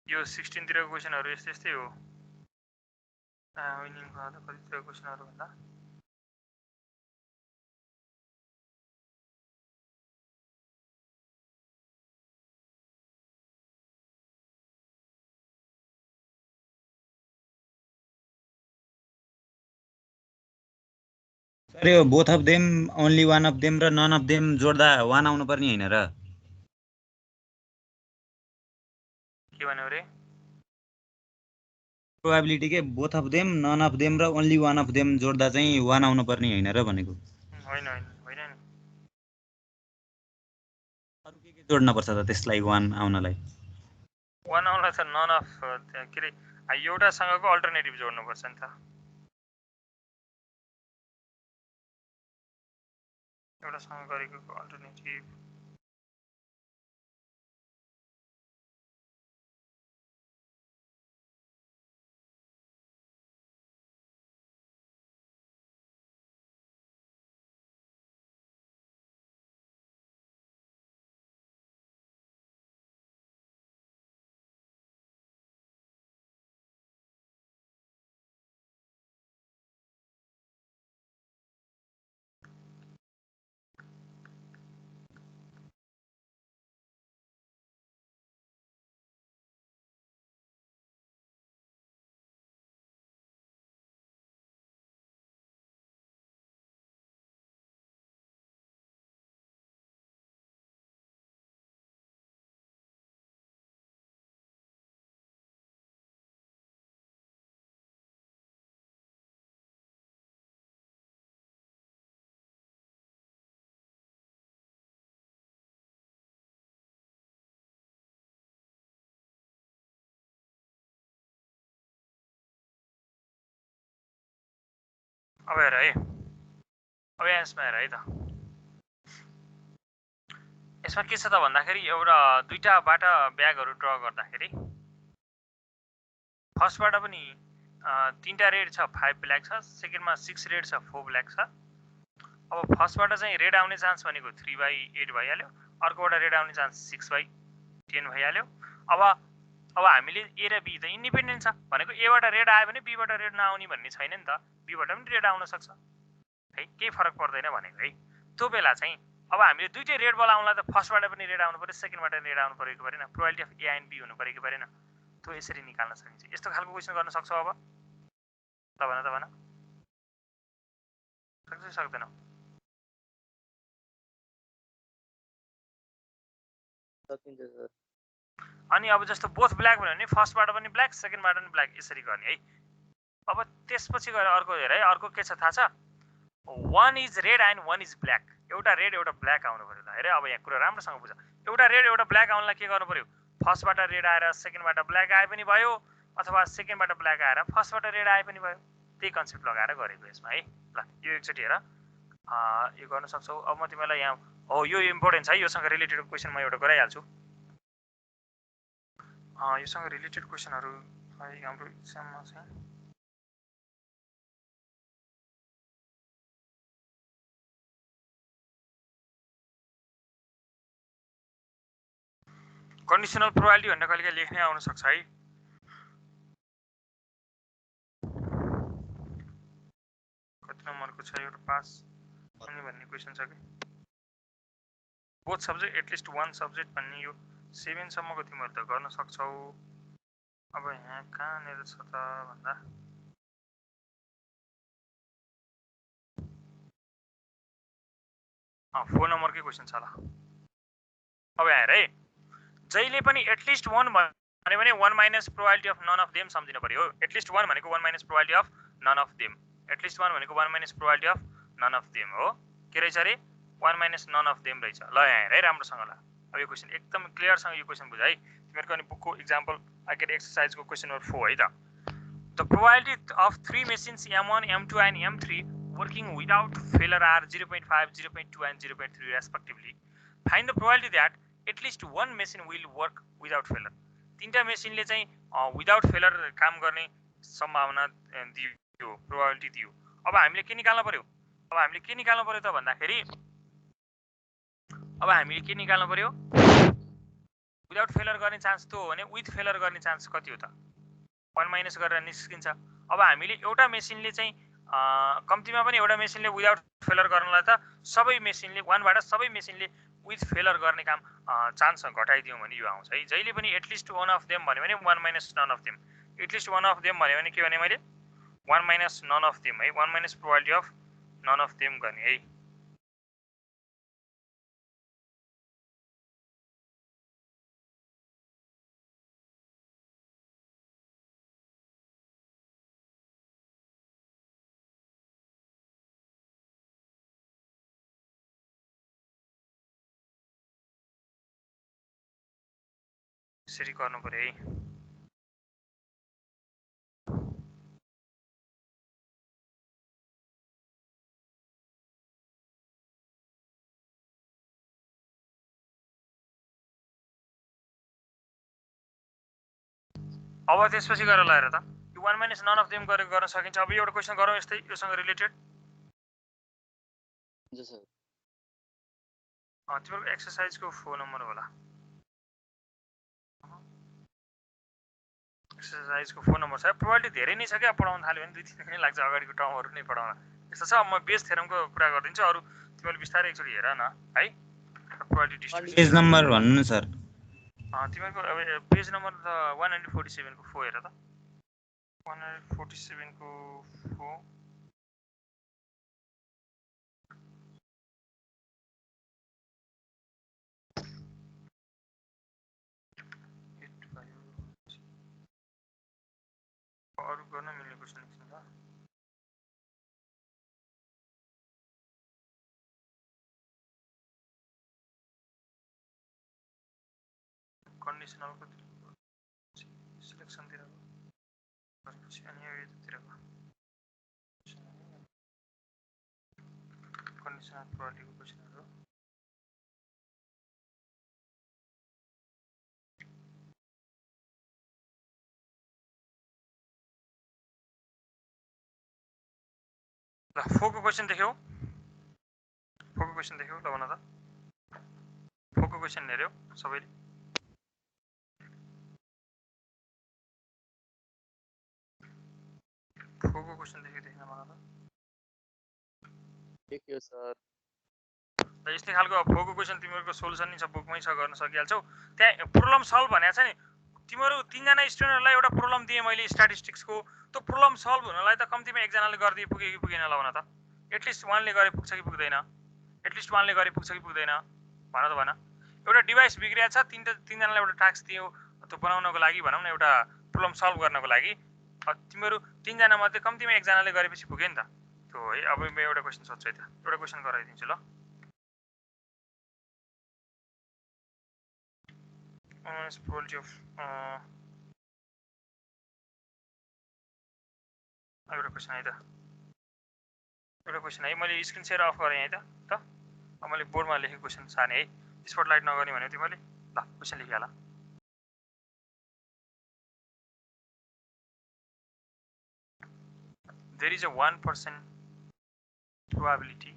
यो 16 तिरको क्वेशनहरु यस्तै हो विनिङ गर्दा कति तिरको क्वेशनहरु भन्दा सर यो both of them only one of them र नन अफ देम जोड्दा वान आउनु पर्ने हैन र के भन्यो रे प्रोबेबिलिटी के both of them none of them र ओन्ली वान अफ देम जोड्दा चाहिँ वान आउनु पर्ने हैन र भनेको होइन नि अरु के जोड्न पर्छ त त्यसलाई वान आउनलाई वान आउनलाई त नन अफ के रे एउटा सँगको अल्टरनेटिभ जोड्नु पर्छ नि त एउटा सँग गरेको अल्टरनेटिभ अब हेर है अब यसमा हेर है त यसमा के छ त भन्दाखेरि एउटा दुईटाबाट ब्यागहरु ड्र गर्दाखेरि फर्स्टबाट पनि तीनटा रेड छ 5 ब्ल्याक छ सेकेन्डमा 6 रेड छ 4 ब्ल्याक छ अब फर्स्टबाट चाहिँ रेड आउने चान्स भनेको 3/8 भइहाल्यो अर्कोबाट रेड आउने चान्स 6/10 भइहाल्यो अब हामीले ए र बी त इन्डिपेन्डेन्ट छ भनेको ए बाट रेड आयो भने बी बाट रेड नआउने भन्ने छैन नि त बी बाट पनि रेड आउन सक्छ है केही फरक पर्दैन भनेको है त्यो बेला चाहिँ अब हामीले दुईटै रेड बोलाउनलाई त फर्स्टबाट पनि रेड आउनु पर्यो सेकेन्डबाट रेड आउनु पर्यो कि परेन probability of A and B हुनु पर्यो कि परेन त्यो यसरी निकाल्न सकिन्छ यस्तो खालको क्वेशन गर्न सक्छौ अब त भन सक्छ सक्दैन सकिन्छ सर अनि अब जस्तो बोथ ब्ल्याक भन्यो भने फर्स्टबाट पनि ब्ल्याक सेकेन्डबाट पनि ब्ल्याक यसरी गर्ने है अब त्यसपछि गएर अर्को हेर है अर्को के छ थाहा छ one is red and one is black एउटा रेड एउटा ब्ल्याक आउनु पर्यो ल हेर अब यहाँ कुरा राम्रोसँग बुझ एउटा रेड एउटा ब्ल्याक आउनलाई के गर्नु पर्यो फर्स्टबाट रेड आएर सेकेन्डबाट ब्ल्याक आए पनि भयो अथवा सेकेन्डबाट ब्ल्याक आएर फर्स्टबाट रेड आए पनि भयो त्यही कन्सेप्ट लगाएर गरेको यसमा है ल यो एकचोटि हेर यो गर्न सक्छौ अब म तिमीलाई यहाँ हो यो इम्पोर्टेन्ट छ योसँग रिलेटेड क्वेशन म एउटा गराइहाल्छु योसँग रिलेटेड क्वेशनहरु है हाम्रो एक्जाममा चाहिँ कन्डिसनल प्रोबेबिलिटी भनेर कहिलेकाहीँ लेख्ने आउन सक्छ है कति नम्बरको छ एउटा पास अनि भन्ने क्वेशन छ कि बोथ सब्जेक्ट एटलिस्ट वन सब्जेक्ट भन्ने यो 7 सम्मको तिमीहरु त गर्न सक्छौ अब यहाँ कहाँनेर छ त भन्दा फोर नम्बरकै क्वेशन छ ल अब हेर है जहिले पनि एटलिस्ट 1 भन्यो भने 1 minus probability of none of them सम्झिनु पर्यो एटलिस्ट 1 भनेको 1 minus probability of none of them at least 1 भनेको 1 minus probability of none of them हो के रहेछ रे 1 माइनस नन अफ देम रहेछ ल यहाँ हेर है राम्रोसँग ल अब यो क्वेशन एकदम क्लियर सँग यो क्वेशन बुझ है तिमीहरुको अनि बुकको एक्जाम्पल आइकेट एक्सरसाइजको क्वेशन नम्बर 4 है त the probability of 3 machines M1 M2 and M3 working without failure are 0.5 0.2 and 0.3 respectively find the probability that at least one machine will work without failure तीनटा मेसिनले चाहिँ विदाउट फेलर काम गर्ने सम्भावना दियो probability दियो अब हामीले के निकाल्न पर्यो त भन्दाखेरि अब हामीले के निकाल्न पर्यो विदाउट फेलर गर्ने चान्स त्यो हो भने विथ फेलर गर्ने चान्स कति हो त 1 माइनस गरेर निस्किन्छ। अब हामीले एउटा मेसिनले चाहिँ कम्तीमा पनि एउटा मेसिनले विदाउट फेलर गर्नलाई त सबै मेसिनले 1 बाट सबै मेसिनले विथ फेलर गर्ने काम चान्स घटाइदियौँ भने यो आउँछ है। जहिले पनि एटलिस्ट वान अफ देम भन्यो भने 1 minus none of them, at least one of them भन्यो भने के भने मैले 1 माइनस नन अफ देम है, 1 minus probability of none of them गर्ने है। यसरी गर्नु पर्यो है। अब त्यसपछि गरेर लगाएर त यो 1 माइनस नन अफ देम गरेर गर्न सकिन्छ। अब एउटा क्वेसन गरौँ यस्तै योसँग रिलेटेड। हुन्छ सर। तिम्रो एक्सरसाइजको फोन नम्बर होला, एक्सरसाइजको फोन नम्बर छ। प्रोबेबिलिटी धेरै नै छ क्या, पढाउन थाल्यो भने 2-3 दिन लाग्छ अगाडिको टर्महरू नै पढाउन। यस्तो छ म बेस थ्योरमको कुरा गरिदिन्छु, अरू तिमीले बिस्तारै एकचोटि हेर न है। प्रोबेबिलिटी डिस्ट्रिब्युसन पेज नम्बर भन्नु न सर। तिमीहरूको अब पेज नम्बर त 147 को 4 हेर त, 147 को 4। अरू गर्न मिल्ने क्वेसन लेख्छ त। कन्डिसनलको सिलेक्सनतिर गरेपछि अनि यतातिरको कन्डिसनल प्रोबेबिलिटीको क्वेसनहरू। ल 4 को क्वेसन देख्यौ, 4 को क्वेसन देख्यौ। ल भन त 4 को क्वेसन हेर्यौ सबैले। 4 को क्वेसन देख्यो देख्न भन त। देखियो सर। ल यस्तै खालको 4 को क्वेसन तिमीहरूको सोलुसन नि छ, बुकमै छ, गर्न सकिहाल्छौ। त्यहाँ प्रोब्लम सल्भ भनेको छ नि, तिमीहरू 3 जना स्टुडेन्टहरूलाई एउटा प्रोब्लम दिएँ मैले स्ट्याटिस्टिक्सको। त्यो प्रोब्लम सल्भ हुनलाई त कम्तीमा एकजनाले गरिदिए पुग्यो कि पुगेन ल भन त। एटलिस्ट वानले गरे पुग्छ कि पुग्दैन, एटलिस्ट वानले गरे पुग्छ कि पुग्दैन भन त भन। एउटा डिभाइस बिग्रिया छ, 3 जनालाई एउटा टास्क दियो त्यो बनाउनको लागि, भनौँ न एउटा प्रोब्लम सल्भ गर्नको लागि। तिमीहरू 3 जना मध्ये कम्तीमा एकजनाले गरेपछि पुग्यो नि त त्यो है। अब म एउटा क्वेसन सोध्छु है त, एउटा क्वेसन गराइदिन्छु ल। प्रोबेबिलिटी अफ एउटा क्वेसन है त, एउटा क्वेसन है। मैले स्क्रिन सेयर अफ गरेँ है त। अब मैले बोर्डमा लेखेको क्वेसन सार्ने है, स्पटलाइट नगर्ने भने तिमीले। ल क्वेसन लेखिहाल। There is a 1% probability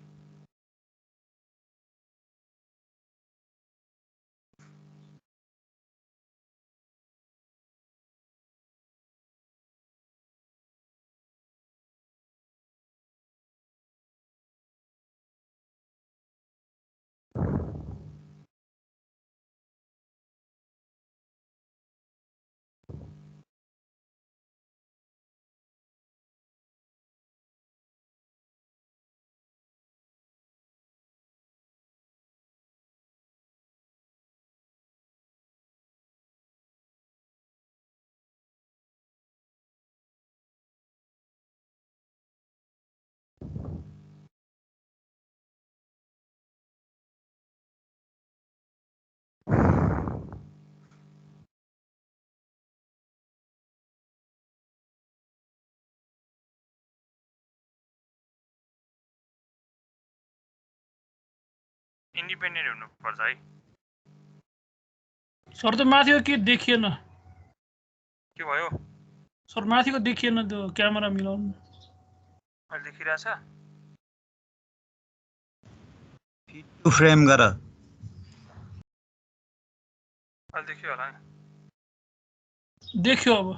independent हुनुपर्छ है। सर त माथिको के देखिएन, के भयो सर माथिको देखिएन, त्यो क्यामेरा मिलाउनु। अहिले देखिरहेछ? फिट टु फ्रेम गर। अहिले देखियो होला नि देखियो अब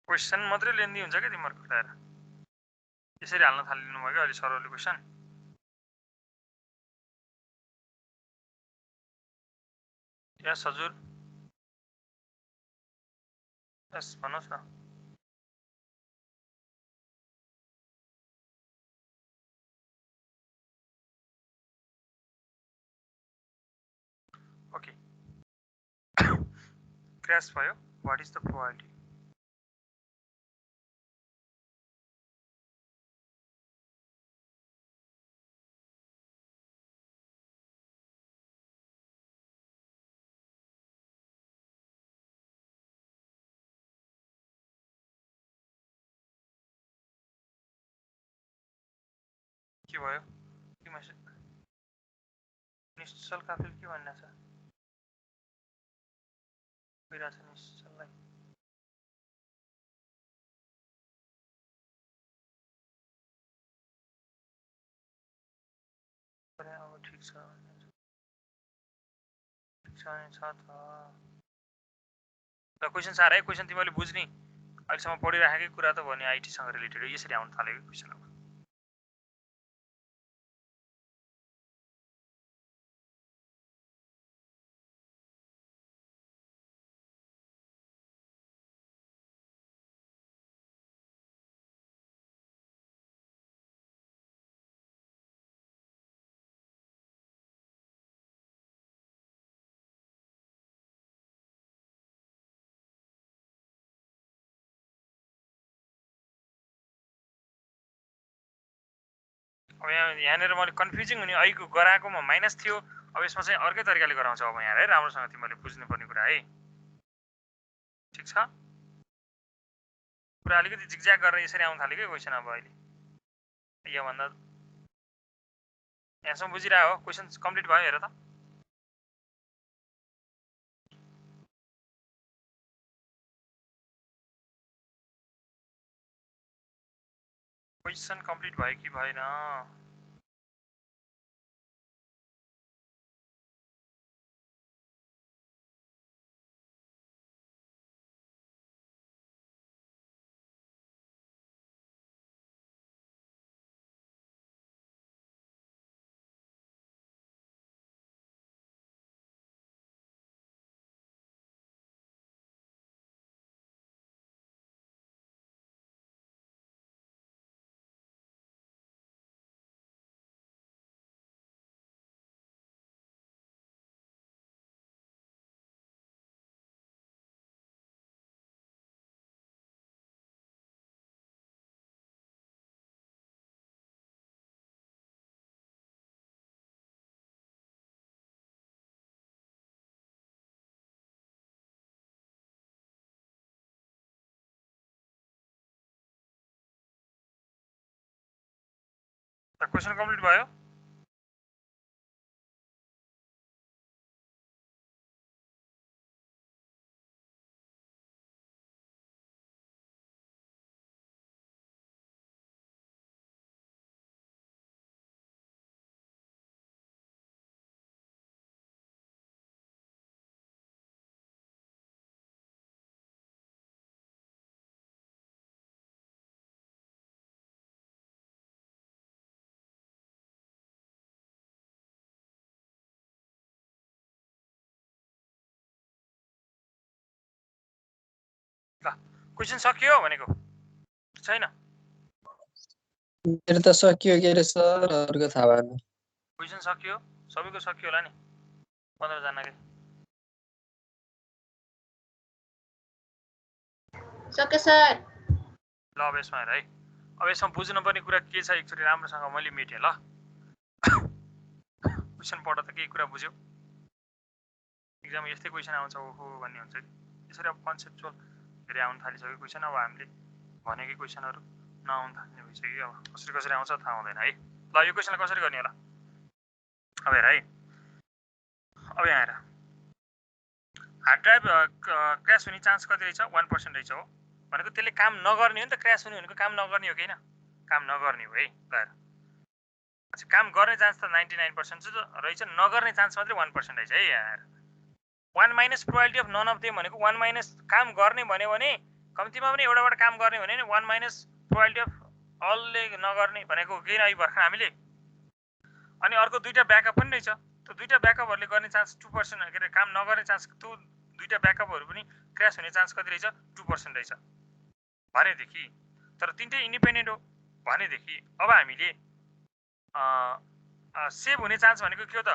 क्वेसन मात्रै लेन्दी हुन्छ क्या तिमीहरूको उठाएर यसरी हाल्न थालिदिनु भयो क्या अहिले सरहरूले क्वेसन यस हजुर यस भन्नुहोस् न ओके क्र्यास भयो वाट इज द प्रोबेबिलिटी के भयो के मेसेज निश्चल काफिल के भन्ने छ भइरहेछ निश्चललाई अब ठिक छ ठिक छ नि छ त ल क्वेसन साह्रै क्वेसन तिमीले बुझ्ने अहिलेसम्म पढिराखेकै कुरा त भयो नि आइटीसँग रिलेटेड यसरी आउन थालेको क्वेसन अब अब यहाँनिर मैले कन्फ्युजिङ हुने अहिलेको गराएकोमा माइनस थियो अब यसमा चाहिँ अर्कै तरिकाले गराउँछ अब यहाँ है राम्रोसँग तिमीले बुझ्नुपर्ने कुरा है ठिक छ कुरा अलिकति जिगज्याग गरेर यसरी आउन थाल्यो क्या क्वेसन अब अहिले योभन्दा यहाँसम्म बुझिरह्यो हो क्वेसन कम्प्लिट भयो हेर त क्वेसन कम्प्लिट भयो कि भएन क्वेसन कम्प्लिट भयो ल क्वेसन सकियो भनेको छैन मेरो त सकियो के अरे सर अरूको थाहा भएन क्वेसन सकियो सबैको सकियो होला नि 15 जनाकै सक्यो सर ल अब यसमा हेर है अब यसमा बुझ्नुपर्ने कुरा के छ एकचोटि राम्रोसँग मैले मेटेँ ल क्वेसन पढ्दा त केही कुरा बुझ्यो एक्जाम यस्तै क्वेसन आउँछ ओहो भन्ने हुन्छ यसरी अब कन्सेप्चुअल धेरै आउन थालिसक्यो क्वेसन अब हामीले भनेकै क्वेसनहरू नआउन थाल्ने भइसक्यो अब कसरी कसरी आउँछ थाहा हुँदैन है ल यो क्वेसनलाई कसरी गर्ने होला अब हेर है अब यहाँ हेर हार्ड ड्राइभ क्र्यास हुने चान्स कति रहेछ 1% रहेछ हो भनेको त्यसले काम नगर्ने हो नि त क्र्यास हुने भनेको काम नगर्ने हो कि होइन काम नगर्ने हो है ल हेर अच्छा काम गर्ने चान्स त 99% रहेछ नगर्ने चान्स मात्रै 1% रहेछ है यहाँ हेर 1 minus probability of none of them भनेको 1 माइनस काम गर्ने भन्यो भने कम्तीमा पनि एउटाबाट काम गर्ने भने 1 माइनस प्रोबेबिलिटी अफ अलले नगर्ने भनेको केही नआइ भर्खर हामीले अनि अर्को दुईटा ब्याकअप पनि रहेछ त्यो दुईटा ब्याकअपहरूले गर्ने चान्स 2% के अरे काम नगर्ने चान्स त्यो दुईटा ब्याकअपहरू पनि क्र्यास हुने चान्स कति रहेछ 2% रहेछ भनेदेखि तर तिनटै इन्डिपेन्डेन्ट हो भनेदेखि अब हामीले सेभ हुने चान्स भनेको के हो त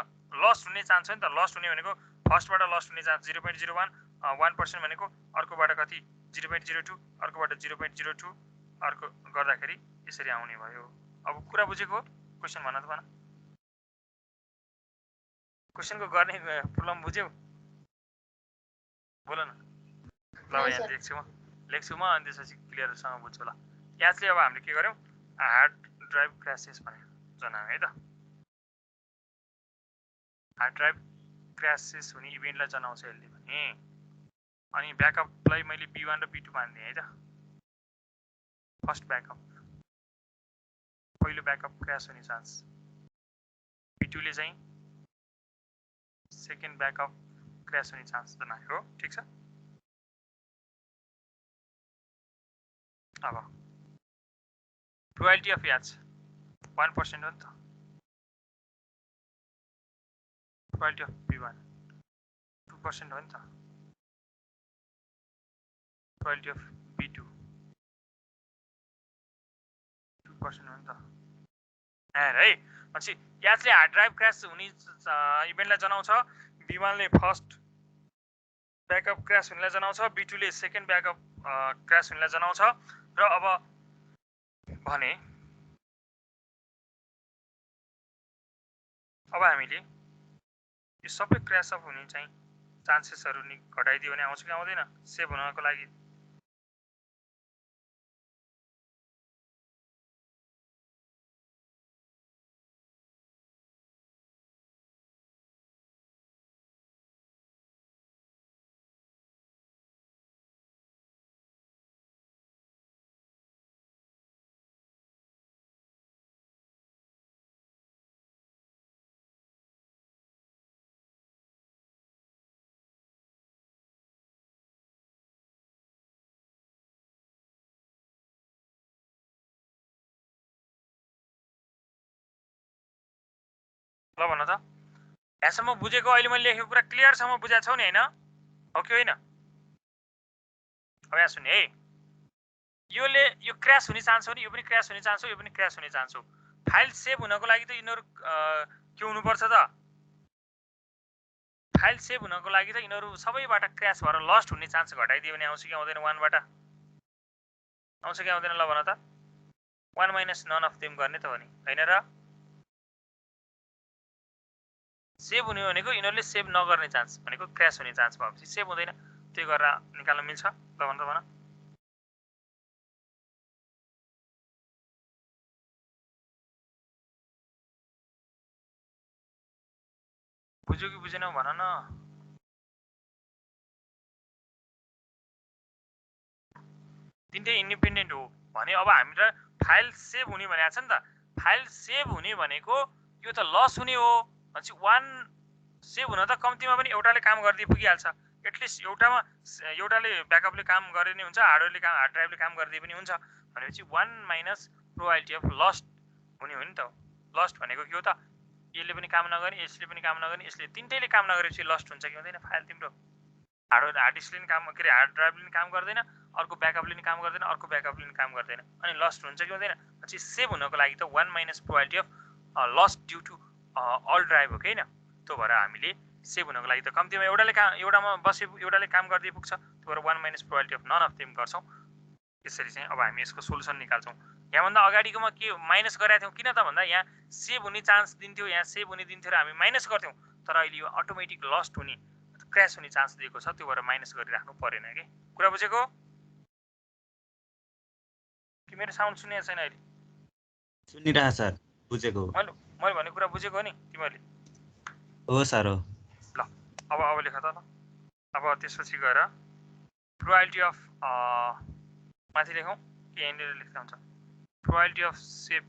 लस्ट हुने चान्स हो नि त लस्ट हुने भनेको फर्स्टबाट लस्ट हुने चान्स 0.01 1% भनेको अर्कोबाट कति 0.02 अर्कोबाट 0.02 अर्को गर्दाखेरि यसरी आउने भयो अब कुरा बुझेको क्वेसन भन त भन क्वेसनको गर्ने प्रब्लम बुझ्यौ बोल न ल यहाँ लेख्छु म अनि त्यसपछि क्लियरसँग बुझ्छु ल यहाँ चाहिँ अब हामीले के गर्यौँ हार्ड ड्राइभ क्र्यासेस भनेर जनायौँ है त हार्ड ड्राइभ क्र्यासेस हुने इभेन्टलाई जनाउँछ यसले भने अनि ब्याकअपलाई मैले B1 र B2 मान्दिएँ है त फर्स्ट ब्याकअप पहिलो ब्याकअप क्र्यास हुने चान्स B2 ले चाहिँ सेकेन्ड ब्याकअप क्र्यास हुने चान्स जनायो ठिक छ अब प्रोबेबिलिटी अफ याद 1% हो नि त प्रोबेबिलिटी अफ B1 2% हो नि त प्रोबेबिलिटी अफ B2 2% हो नि त है पछि यादले हार्ड ड्राइभ क्र्यास हुने इभेन्टलाई जनाउँछ B1 ले फर्स्ट ब्याकअप क्र्यास हुनेलाई जनाउँछ B2 ले सेकेन्ड ब्याकअप क्र्यास हुनेलाई जनाउँछ र अब भने अब हामीले यो सबै क्र्यास अफ हुने चाहिँ चान्सेसहरू नि घटाइदियो भने आउँछ कि आउँदैन सेभ हुनको लागि ल भन त यहाँसम्म बुझेको अहिले मैले लेखेको कुरा क्लियरसम्म बुझाएको छौ नि होइन हो कि होइन अब यहाँ सुन्ने है यो क्र्यास हुने चान्स हो नि यो पनि क्र्यास हुने चान्स हो यो पनि क्र्यास हुने चान्स हो फाइल सेभ हुनको लागि त यिनीहरू के हुनुपर्छ त फाइल सेभ हुनको लागि त यिनीहरू सबैबाट क्र्यास भएर लस्ट हुने चान्स घटाइदियो भने आउँछ कि आउँदैन 1 बाट आउँछ कि आउँदैन ल भन त 1 माइनस नन अफ देम गर्ने त हो नि हैन र सेभ हुने भनेको यिनीहरूले सेभ नगर्ने चान्स भनेको क्र्यास हुने चान्स भएपछि सेभ हुँदैन त्यो गरेर निकाल्न मिल्छ ल भन त भन बुझ्यो कि बुझेनौ भन न तिनटै इन्डिपेन्डेन्ट हो भने अब हामीलाई फाइल सेभ हुने भनेको छ नि त फाइल सेभ हुने भनेको यो त लस हुने हो भनेपछि 1 सेभ हुन त कम्तीमा पनि एउटाले काम गर्दै पुगिहाल्छ एटलिस्ट एउटाले ब्याकअपले काम गरे नि हुन्छ हार्ड ड्राइभले काम गर्दै पनि हुन्छ भनेपछि 1 माइनस प्रोबेबिलिटी अफ लस्ट हुने हो नि त लस्ट भनेको के हो त यसले पनि काम नगर्ने यसले पनि काम नगर्ने यसले तिनटैले काम नगरेपछि लस्ट हुन्छ कि हुँदैन फाइल तिम्रो हार्ड डिस्कले पनि काम के अरे हार्ड ड्राइभले पनि काम गर्दैन अर्को ब्याकअपले पनि काम गर्दैन अर्को ब्याकअपले पनि काम गर्दैन अनि लस्ट हुन्छ कि हुँदैन पछि सेभ हुनको लागि त 1 minus probability of lost due to all drive हो कि होइन, त्यो भएर हामीले सेभ हुनको लागि त कम्तीमा एउटामा बसे एउटाले काम गर्दै पुग्छ, त्यो भएर 1 minus probability of none of them गर्छौँ। यसरी चाहिँ अब हामी यसको सोल्युसन निकाल्छौँ। यहाँभन्दा अगाडिकोमा के माइनस गरेका थियौँ, किन त भन्दा यहाँ सेभ हुने चान्स दिन्थ्यो, यहाँ सेभ हुने दिन्थ्यो र हामी माइनस गर्थ्यौँ, तर अहिले यो अटोमेटिक लस्ट हुने क्र्यास हुने चान्स दिएको छ, त्यो भएर माइनस गरिराख्नु परेन कि। कुरा बुझेको कि मेरो साउन्ड सुनेको छैन अहिले? सुनिरहेको सर, बुझेको मैले भने कुरा बुझेको हो नि तिमीहरूले? हो सर हो। ल अब लेख त ल। अब त्यसपछि गएर प्रोबेबिलिटी अफ माथि लेखौँ कि यहाँनिर लेख्दा हुन्छ? प्रोबेबिलिटी अफ सेभ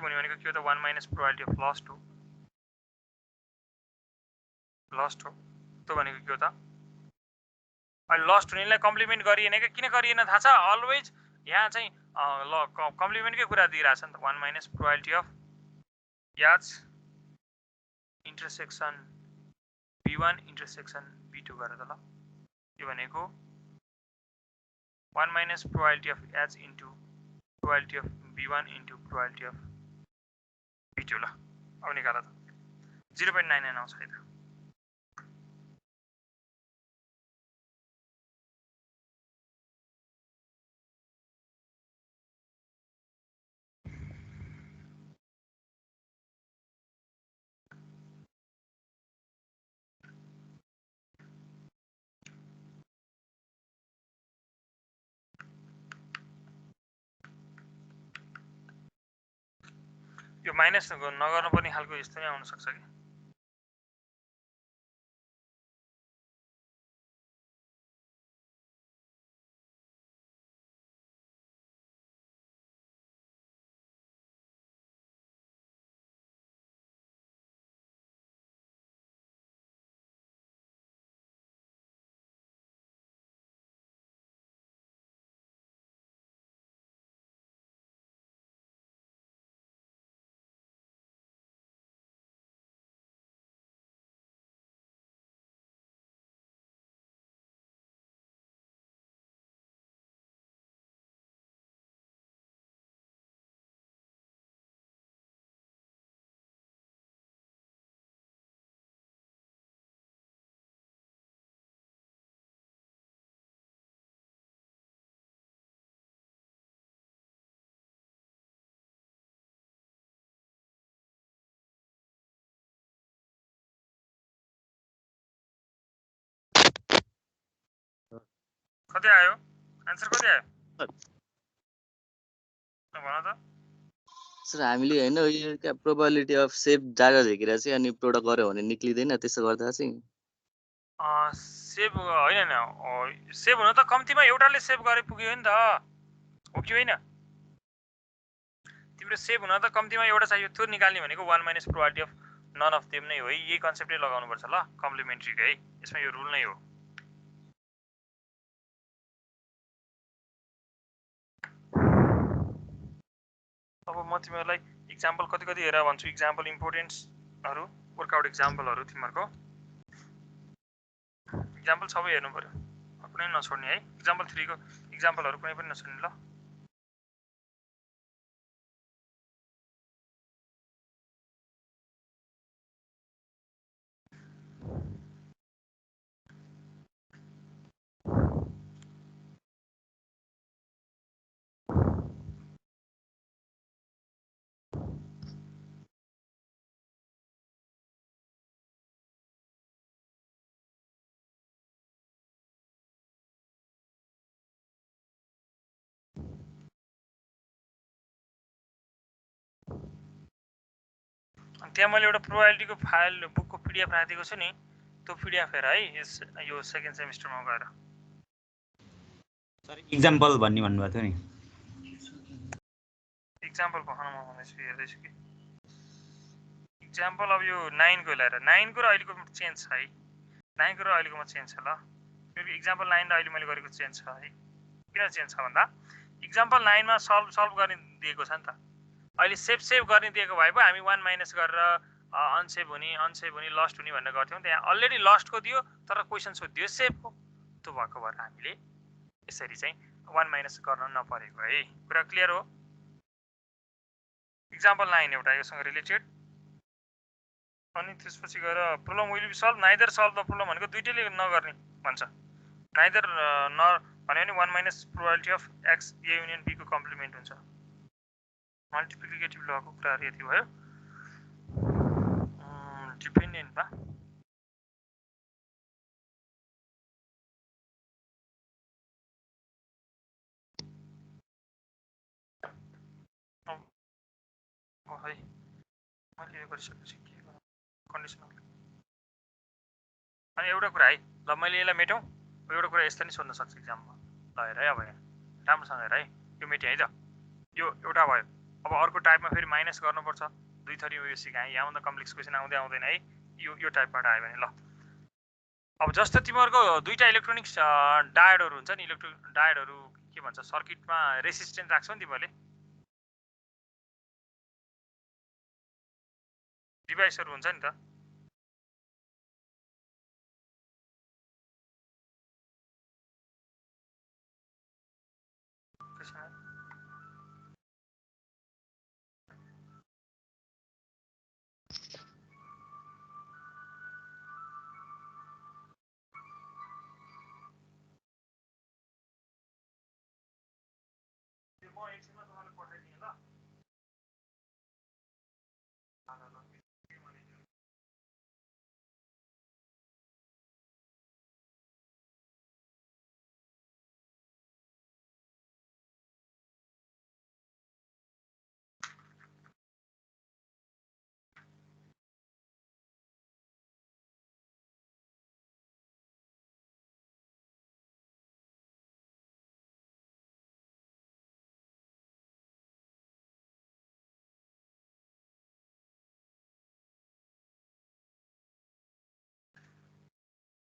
हुने भनेको के हो त? 1 माइनस प्रोबेबिलिटी अफ लस्ट हो। त्यो भनेको के हो त? अहिले लस्ट हुनेलाई कम्प्लिमेन्ट गरिएन कि किन गरिएन थाहा छ? अलवेज यहाँ चाहिँ ल कम्प्लिमेन्टकै कुरा दिइरहेछ नि त। 1 माइनस प्रोबेबिलिटी अफ याच इन्टरसेक्सन B1 इन्टरसेक्सन B2 गरेर त ल। यो भनेको 1 minus probability of H into probability of B1 into probability of B2 ल। अब निकाल त। 0.99 आउँछ है त। यो माइनस नगर्नु पर्ने खालको यस्तो नै आउन सक्छ कि। कति आयो? आन्सर कति आयो? भन त। सर हामीले होइन यो क्या प्रोबेबिलिटी अफ सेभ जागा झिकेर चाहिँ अनि प्रोडक्ट गऱ्यो भने निक्लिँदैन, त्यसो गर्दा चाहिँ सेभ होइन सेभ हुन त कम्तीमा एउटाले सेभ गरे पुग्यो नि त, हो कि होइन? तिम्रो सेभ हुन त कम्तीमा एउटा चाहियो, त्यो निकाल्ने भनेको 1 minus probability of none of them नै हो है। यही कन्सेप्टै लगाउनुपर्छ ल, कम्प्लिमेन्ट्रीको है। यसमा यो रुल नै हो। अब म तिमीहरूलाई इक्जाम्पल कति हेरेर भन्छु। इक्जाम्पल इम्पोर्टेन्ट्सहरू, वर्कआउट इक्जाम्पलहरू तिमीहरूको इक्जाम्पल सबै हेर्नु पर्यो, कुनै नछोड्ने है। इक्जाम्पल 3 को इक्जाम्पलहरू कुनै पनि नछोड्ने ल। त्यहाँ मैले एउटा प्रोबेबिलिटीको फाइल बुकको PDF राखिदिएको छु नि, त्यो PDF हेर है यो सेकेन्ड सेमिस्टरमा गएर। सर इक्जाम्पल भन्नुभएको थियो नि। इक्जाम्पल भन्न म भन्दैछु, हेर्दैछु कि इक्जाम्पल अब यो 9 को ल्याएर 9 को र अहिलेको चेन्ज छ है। 9 को र अहिलेकोमा चेन्ज छ ल। किनकि इक्जाम्पल 9 र अहिले मैले गरेको चेन्ज छ है। किन चेन्ज छ भन्दा इक्जाम्पल 9 मा सल्भ गर्ने दिएको छ नि त। अहिले सेभ गर्ने दिएको भए पो हामी 1 माइनस गरेर अनसेभ हुने लस्ट हुने भनेर गर्थ्यौँ। त्यहाँ अलरेडी लस्टको दियो तर क्वेसन सोधिदियो सेभको, त्यो भएको भएर हामीले यसरी चाहिँ 1 माइनस गर्न नपरेको है। कुरा क्लियर हो? इक्जाम्पल 9 एउटा योसँग रिलेटेड अनि त्यसपछि गएर problem will be solve neither solve the problem भनेको दुईटैले नगर्ने भन्छ नाइदर न भन्यो भने 1 minus probability of x a union b को कम्प्लिमेन्ट हुन्छ मल्टिप्लिकेटिभ लको कुराहरु यति भयो डिपेन्डेन्ट बा है मैले यो गरिसकेपछि के गर्नु कन्डिसनल अनि एउटा कुरा है ल मैले यसलाई मेटौँ एउटा कुरा यस्तो नि सोध्न सक्छ एक्जाममा ल हेर है अब यहाँ राम्रोसँग हेर है यो मेटेँ है त यो एउटा भयो अब अर्को टाइपमा फेरि माइनस गर्नुपर्छ दुई थरी यो सिकाएँ यहाँभन्दा कम्प्लेक्स क्वेसन आउँदैन है यो टाइपबाट आयो भने ल अब जस्तो तिमीहरूको दुईटा इलेक्ट्रोनिक्स डायोडहरू हुन्छ नि डायोडहरू के भन्छ सर्किटमा रेसिस्टेन्स राख्छौ नि तिमीहरूले डिभाइसहरू हुन्छ नि त म एकछिनमा तपाईँलाई पठाइदिएँ ल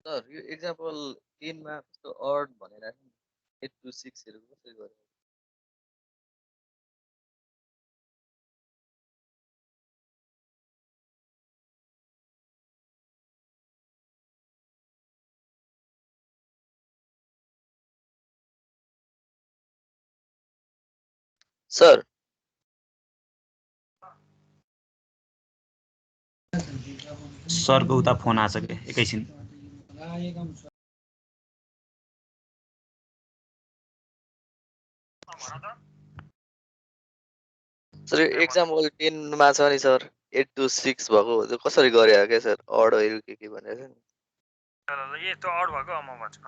सर यो एक्जाम्पल 10 मा कस्तो अड भनेर 8 to 6 हरू कसरी गर्यो सर सरको उता फोन आछ के एकैछिन सर यो एक्जाम्पल 10 मा छ नि सर 8 to 6 भएको त्यो कसरी गरे के सर अडहरू के भनेर नि ल यो त अड भएको म भन्छु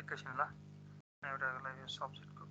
एकैछिन ल एउटालाई यो सब्जेक्टको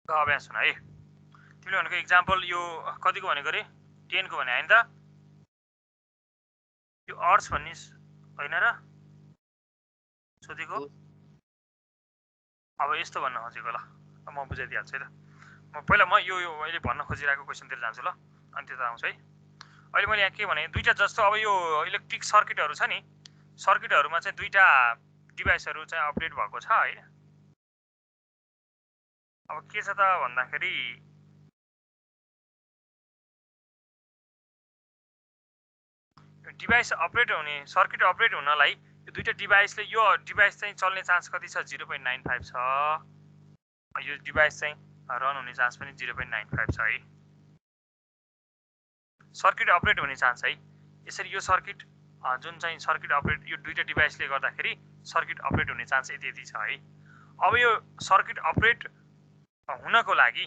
अभ्यास सुन है तिमीले भनेको इक्जाम्पल यो कतिको भनेको रे 10 को भने हैन त यो अर्ड्स भन्ने हैन र सोधेको अब यस्तो भन्न खोजेको ल म बुझाइदिहाल्छु है त म यो अहिले भन्न खोजिरहेको क्वेसनतिर जान्छु ल अनि त्यो त आउँछ है अहिले मैले यहाँ के भने दुईटा जस्तो अब यो इलेक्ट्रिक सर्किटहरू छ नि सर्किटहरूमा चाहिँ दुईटा डिभाइसहरू चाहिँ अपडेट भएको छ है अब के छ त भन्दाखेरि डिभाइस अपडेट हुने सर्किट अपडेट हुनलाई यो दुईटा डिभाइसले यो डिभाइस चाहिँ चल्ने चान्स कति छ 0.95 छ यो डिभाइस चाहिँ रन हुने चान्स पनि 0.95 छ है सर्किट अपडेट हुने चान्स है यसरी यो सर्किट जुन चाहिँ सर्किट अपडेट यो दुईटा डिभाइसले गर्दाखेरि सर्किट अपडेट हुने चान्स यति छ है अब यो सर्किट अपडेट हुनको लागि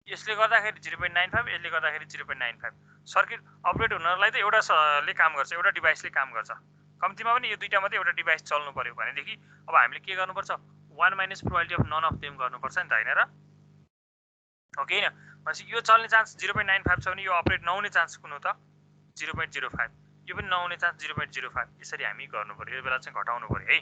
यसले गर्दाखेरि 0.95 यसले गर्दाखेरि 0.95 सर्किट अपडेट हुनलाई त एउटाले काम गर्छ एउटा डिभाइसले काम गर्छ कम्तीमा पनि यो दुईटा मात्रै एउटा डिभाइस चल्नु पर्यो भनेदेखि अब हामीले के गर्नुपर्छ 1 minus probability of none of them गर्नुपर्छ नि त हैन र हो कि हैन भनेपछि यो चल्ने चान्स 0.95 छ भने यो अपरेट नहुने चान्स कुन हो त 0.05 यो पनि नहुने चान्स 0.05 यसरी हामी गर्नु पर्यो यो बेला चाहिँ घटाउनु पर्यो है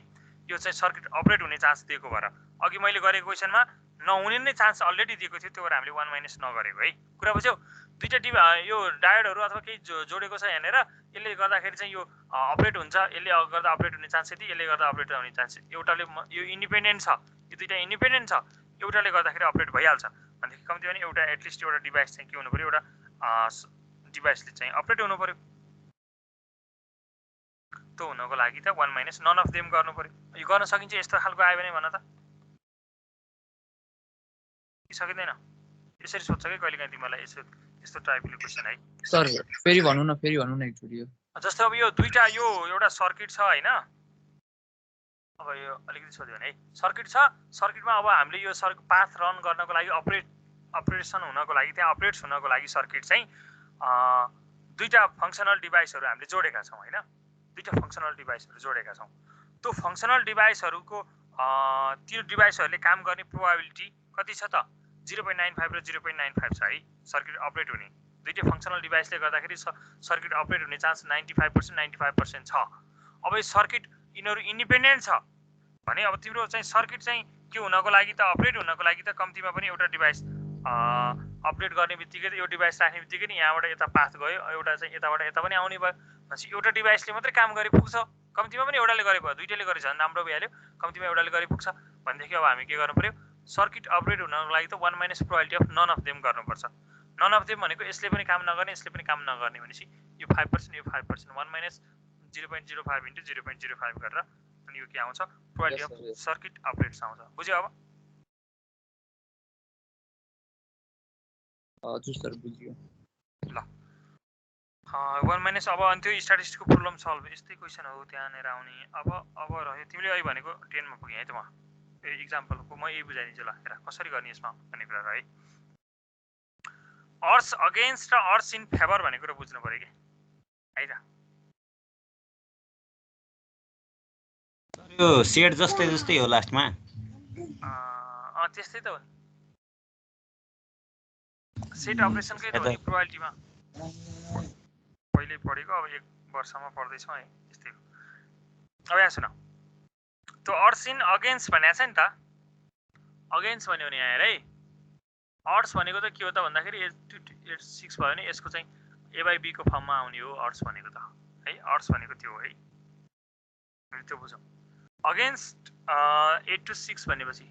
यो चाहिँ सर्किट अपरेट हुने चान्स दिएको भएर अघि मैले गरेको क्वेशनमा नहुने नै चान्स अलरेडी दिएको थियो त्यो भएर हामीले 1 माइनस नगरेको है कुरा बुझ्यौ दुईटा यो डायोडहरु अथवा केही जोडेको छ हेरेर यसले गर्दाखेरि चाहिँ यो अपरेट हुन्छ यसले गर्दा अपरेट हुने चान्स यति यसले गर्दा अपरेट हुने चान्स एउटाले यो इन्डिपेन्डेन्ट छ यो दुईटा इन्डिपेन्डेन्ट छ एउटाले गर्दाखेरि अपरेट भइहाल्छ भनेदेखि कम्ती पनि एउटा एटलिस्ट एउटा डिभाइस चाहिँ के हुनु पर्यो एउटा डिभाइसले चाहिँ अपरेट हुनु पर्यो त्यो हुनको लागि त 1 माइनस नन अफ देम गर्नु पर्यो यो गर्न सकिन्छ यस्तो खालको आयो भने भन त कि सकिदैन यसरी सोध्छ के कहिलेकाहीँ तिमीलाई यस्तो टाइपले क्वेशन है सर फेरि भन्नु न एकचोटी यो जस्तो अब यो दुईटा यो एउटा सर्किट छ हैन अब यो अलिकति सोध्यो भने है सर्किट छ सर्किटमा अब हामीले यो पाथ रन गर्नको लागि अपरेसन हुनको लागि त्यहाँ अपरेट्स हुनको लागि सर्किट चाहिँ दुईटा फंक्सनल डिभाइसहरु हामीले जोडेका छौं हैन दुईटा फंक्सनल डिभाइसहरु जोडेका छौं त्यो फंक्सनल डिभाइसहरुको त्यो डिभाइसहरुले काम गर्ने प्रोबेबिलिटी कति छ त 0.95 र 0.95 छ है सर्किट अपरेट हुने दुईटै फंक्सनल डिभाइसले गर्दाखेरि सर्किट अपरेट हुने चान्स 95% 95% छ अब यो सर्किट इनहरु इन्डिपेन्डेन्ट छ भने अब तिम्रो चाहिँ सर्किट चाहिँ के हुनको लागि त अपरेट हुनको लागि त कम्तिमा पनि एउटा डिभाइस अपडेट गर्ने बित्तिकै यो डिभाइस राख्ने बित्तिकै नि यहाँबाट यता पाथ गयो एउटा चाहिँ यताबाट यता पनि आउने भयो भनेपछि एउटा डिभाइसले मात्रै काम गरे पुग्छ कम्तिमा पनि एउटाले गरे भयो दुईटैले गरे झन् राम्रो भइहाल्यो कम्तिमा एउटाले गरे पुग्छ भनेदेखि अब हामी के गर्नु पर्यो सर्किट अपरेट हुनको लागि त 1 minus probability of none of them गर्नुपर्छ नन अफ देम भनेको यसले पनि काम नगर्ने यसले पनि काम नगर्ने भनेपछि यो 5% यो 5% 1 माइनस 0.05 इन्टु 0.05 गरेर अनि यो के आउँछ प्रोबेबिलिटी अफ सर्किट अपरेट्स आउँछ बुझ्यो अब हजुर सर बुझियो ल 1 माइनस अब अनि त्यो स्ट्याटिस्टिकको प्रब्लम सल्भ यस्तै क्वेशन हो त्यहाँनेर आउने अब रह्यो तिमीले अहिले भनेको 10 मा पुगे है त म एक्जाम्पलको म यही बुझाइदिन्छु ल हेर कसरी गर्ने यसमा भन्ने कुरा है अर्स अगेन्स्ट र अर्स इन फेभर भन्ने कुरा बुझ्नु पर्यो के है त यो सेट जस्तै हो लास्टमा त्यस्तै त हो सेट अपरेसनकै त हो नि प्रोबेबिलिटीमा पहिले पढेको अब एक वर्षमा पढ्दै छौ है यस्तै हो अब यहाँ सुन त्यो अर्स इन अगेन्स्ट भनेको छ नि त अगेन्स्ट भन्यो भने यहाँ हेर है अर्स भनेको त के हो त भन्दाखेरि 8 6 भयो भने यसको चाहिँ a by b को फर्ममा आउने हो अर्स भनेको त है अर्स भनेको त्यो हो है त्यो बुझौँ अगेन्स्ट 8 to 6 भनेपछि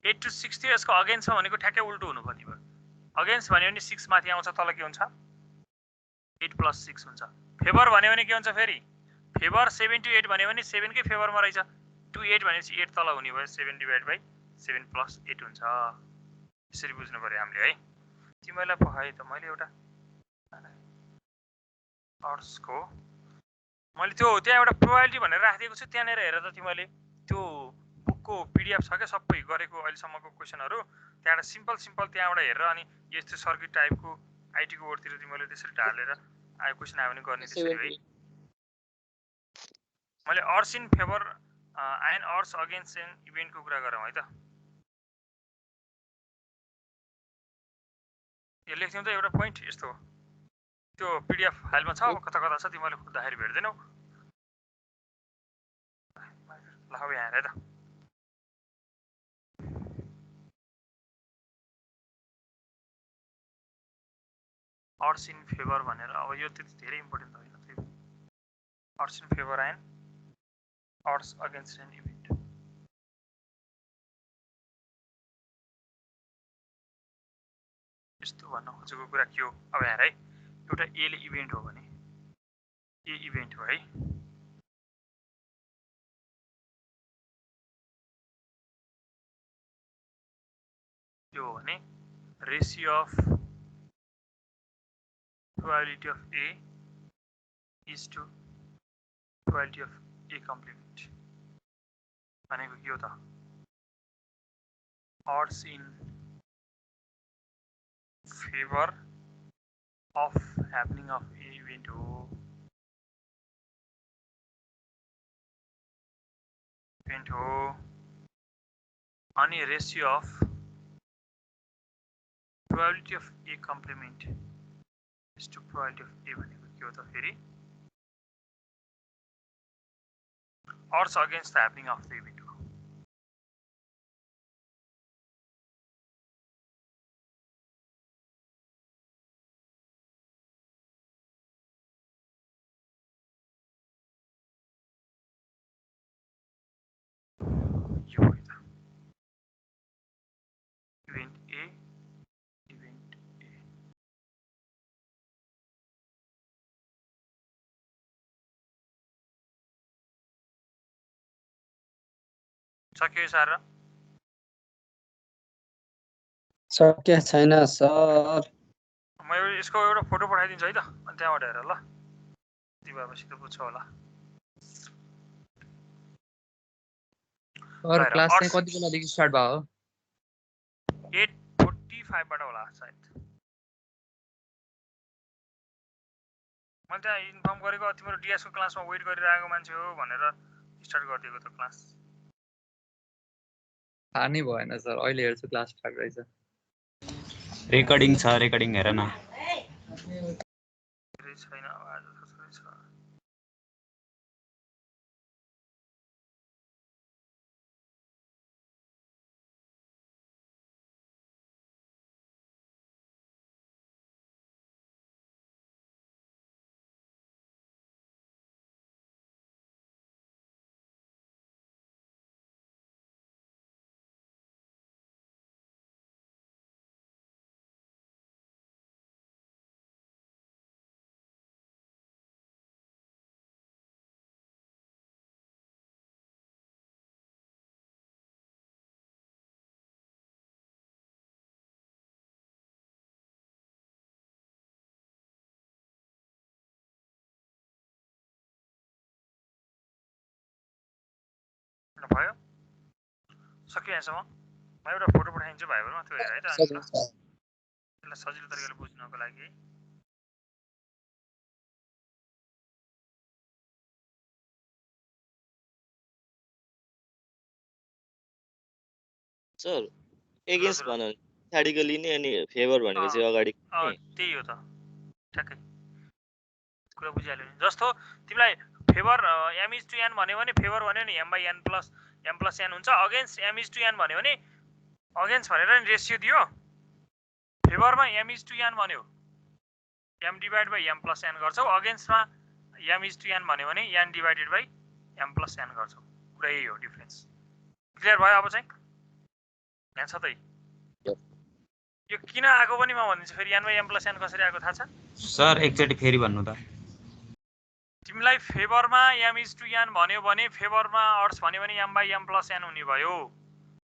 8 to 6 थियो यसको अगेन्स्टमा भनेको ठ्याक्कै उल्टो हुनुपर्ने भयो अगेन्स्ट भन्यो भने 6 माथि आउँछ तल के हुन्छ 8 plus 6 हुन्छ फेभर भन्यो भने के हुन्छ फेरि फेभर 7 to 8 भन्यो भने 7 कै फेभरमा रहेछ 2 8 भनेपछि 8 तल हुने भयो 7 divided by 7 plus 8 हुन्छ यसरी बुझ्नु पर्यो हामीले है तिमीलाई पखाए त मैले एउटा अर्सको मैले त्यो त्यहाँ एउटा प्रोबेबिलिटी भनेर राखिदिएको छु त्यहाँनेर हेर त तिमीले त्यो बुकको पीडीएफ छ के सबै गरेको अहिलेसम्मको क्वेशनहरु त्यहाँबाट सिम्पल त्यहाँबाट हेरेर अनि यस्तो सर्किट टाइपको आईटी को बोर्डतिर तिमीले त्यसरी ढालेर आयो क्वेशन आयो भने गर्ने त्यसरी है मैले odds in favour and odds against an इभेन्टको कुरा गरौँ है त यो लेख्थ्यौं त एउटा पोइन्ट यस्तो हो त्यो पीडीएफ फाइलमा छ कता कता छ तिमीले खोज्दाखेरि भेट्दैनौ ल अब यहाँ हेर त अर्स इन फेभर भनेर अब यो त्यति धेरै इम्पोर्टेन्ट होइन odds in favour and odds against an event यस्तो भन्न खोजेको कुरा के हो अब हेर है एउटा ए ले इभेन्ट हो भने ए इभेन्ट हो है यो हो भने ratio of probability of A is to probability of A complement भनेको के हो त odds in favor of happening of A event हो अनि ratio of probability of A complement is to probability of A भनेको के हो त फेरि odds against the happening of the event. Event A, event A. सक्यो सर सक्या छैन sir म यसको एउटा फोटो पठाइदिन्छु है त अनि त्यहाँबाट हेर ल दिवापछि त बुझ्छ होला सर क्लास चाहिँ कति बेलादेखि स्टार्ट भयो 8:45 बाट होला सायद मैले त्यहाँ इन्फर्म गरेको तिम्रो डिएस को क्लासमा वेट गरिरहेको मान्छे हो भनेर स्टार्ट गरिदिएको त क्लास थाहा नै भएन सर अहिले हेर्छु क्लास स्टार्ट रहेछ रेकर्डिङ छ रेकर्डिङ हेर न छैन आज कसरी छ भयो सक्यो यहाँसम्म म एउटा फोटो पठाइदिन्छु भाइबरमा त्यो हेर है त अनि त्यसलाई सजिलो तरिकाले बुझ्नको लागि सर एगेन्स्ट भन्नु पछाडिको लिने अनि फेभर भनेको चाहिँ अगाडि त्यही हो त ठ्याक्कै कुरा बुझिहाल्यो नि जस्तो तिमीलाई favour m is to n भन्यो भने फेभर भन्यो नि m by n plus n हुन्छ against m is to n भन्यो भने अगेन्स्ट भनेर नि रेसियो दियो फेभरमा m is to n भन्यो m divide by m plus n गर्छौ अगेन्स्टमा m is to n भन्यो भने n divided by m plus n गर्छौ कुरा यही हो डिफरेन्स क्लियर भयो अब चाहिँ यहाँ छ त यो किन आएको पनि म भनिदिन्छु फेरि n by m plus n कसरी आएको थाहा छ सर एकचोटि फेरि भन्नु त तिमीलाई फेभरमा m is to n भन्यो भने फेभरमा अर्ड्स भन्यो भने m by m plus n हुने भयो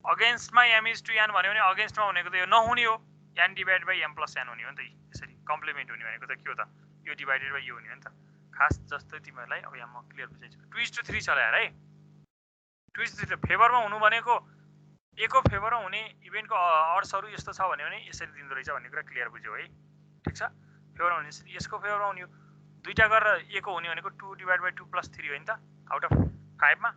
अगेन्स्टमा m is to n भन्यो भने अगेन्स्टमा भनेको त यो नहुने हो n divide by m plus n हुने हो नि त यसरी कम्प्लिमेन्ट हुने भनेको त के हो त यो डिभाइडेड बाइ यो हुने हो नि त खास जस्तो तिमीहरूलाई अब यहाँ म क्लियर बुझाइछु 2:3 छ यार है 2:3 फेभरमा हुनु भनेको एको फेभरमा हुने इभेन्टको अर्ड्सहरु यस्तो छ भन्यो भने यसरी दिँदो रहेछ भन्ने कुरा क्लियर बुझ्यौ है ठीक छ फेभरमा हुने यसको फेभरमा हुने दुईटा गरेर एको हुने भनेको 2 डिभाइड बाइ 2 प्लस 3 हो नि त आउट अफ 5 मा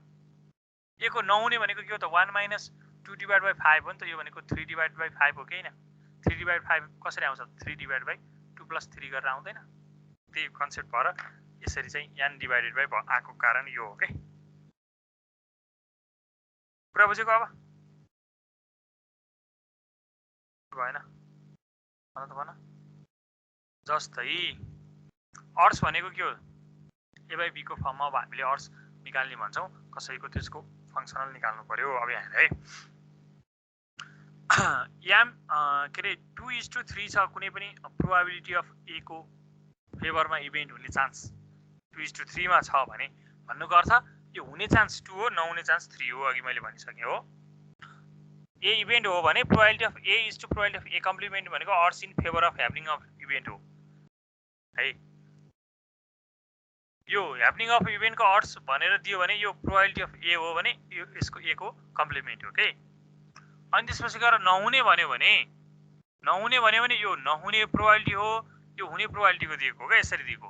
एको नहुने भनेको के हो त 1 माइनस 2 डिभाइड बाइ 5 हो नि त यो भनेको 3 डिभाइड बाइ 5 हो कि हैन 3 डिभाइड 5 कसरी आउँछ 3 डिभाइड बाइ 2 प्लस 3 गरेर आउँदैन त्यही कन्सेप्ट भएर यसरी चाहिँ n डिभाइडेड बाइ आको कारण यो हो के कुरा बुझेको अब भएन भन त भन जस्तै अर्ड्स भनेको के हो a बाइ b को फर्ममा अब हामीले अर्ड्स निकाल्ने भन्छौं कसैको त्यसको फंक्सनल निकाल्नु पर्यो अब यहाँ है m के रे 2:3 छ कुनै पनि प्रोबेबिलिटी अफ a को फेभरमा इभेन्ट हुने चान्स 2:3 मा छ भने भन्नुको अर्थ यो हुने चान्स 2 हो नहुने चान्स 3 हो अघि मैले भनिसके हो ए इभेन्ट हो भने probability of a is to probability of a complement भनेको odds in favour of happening of event हो है यो ह्यापनिङ अफ इभेन्टको अर्ड्स भनेर दियो भने यो प्रोबेबिलिटी अफ a हो भने यो यसको a को कम्प्लिमेन्ट हो के अनि त्यसपछि गएर नहुने भन्यो भने यो नहुने प्रोबेबिलिटी हो यो हुने प्रोबेबिलिटीको दिएको हो के यसरी दिएको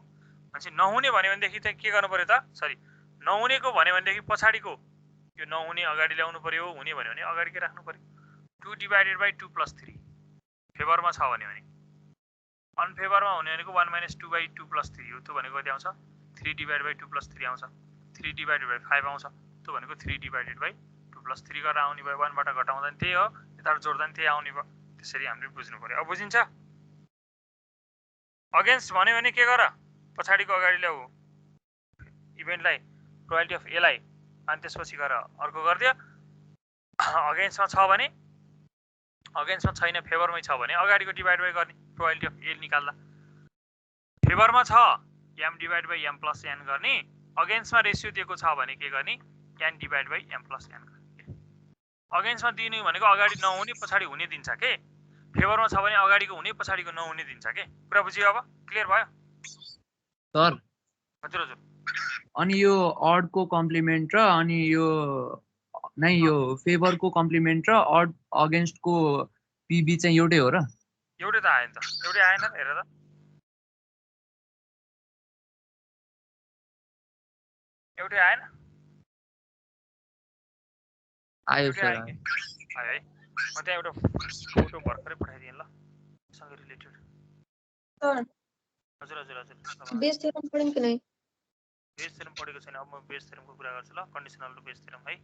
अनि नहुने भन्यो भनेदेखि त के गर्नु पर्यो त सरी नहुनेको भन्यो भनेदेखि पछाडीको यो नहुने अगाडि ल्याउनु पर्यो, हुने भन्यो भने अगाडि के राख्नु पर्यो 2 डिभाइडेड बाइ 2 प्लस 3 फेभरमा छ भने अनफेभरमा हुने भनेको 1 माइनस 2 बाई 2 प्लस 3 हो। त्यो भनेको कति आउँछ 3 डिभाइड बाई 2 प्लस 3 आउँछ, 3 डिभाइडेड बाई 5 आउँछ। त्यो भनेको 3 डिभाइडेड बाई 2 प्लस 3 गरेर आउने भयो, 1 बाट घटाउँदा नि त्यही हो, यताबाट जोड्दा नि त्यही आउने भयो। त्यसरी हामीले बुझ्नु पर्यो। अब बुझिन्छ? अगेन्स्ट भन्यो भने के गर, पछाडिको अगाडि ल्याऊ इभेन्टलाई प्रोबेबिलिटी अफ ए लाई, अनि त्यसपछि गएर अर्को गरिदियो। अगेन्स्टमा छ भने, अगेन्स्टमा छैन फेभरमै छ भने अगाडिको डिभाइड बाइ गर्ने, प्रोबेबिलिटी अफ ए निकाल्दा। फेभरमा छ m divide by m plus n गर्ने, अगेन्स्टमा रेसियो दिएको छ भने के गर्ने n divide by m plus n गर्ने। अगेन्स्टमा दिने भनेको अगाडि नहुने पछाडि हुने दिन्छ के, फेभरमा छ भने अगाडिको हुने पछाडिको नहुने दिन्छ के। कुरा बुझ्यो? अब क्लियर भयो सर? हजुर हजुर। अनि यो अड को कम्प्लिमेन्ट र अनि यो नै यो फेभर को कम्प्लिमेन्ट र अड अगेन्स्ट को पीबी चाहिँ एउटै हो र? एउटै त आयो नि त, एउटै आएन त, हेर त एउटै आएन, आयो एउटै सर। आयो कि आयो है। म त्यहाँ एउटा फोटो भर्खरै पठाइदिएँ ल सँग रिलेटेड। सर हजुर हजुर हजुर। बेस थ्योरम पढ्यौँ कि नहीं? बेस थ्योरम पढेको छैन, अब म बेस थ्योरमको कुरा गर्छु ल, कन्डिसनल टु बेस थ्योरम है।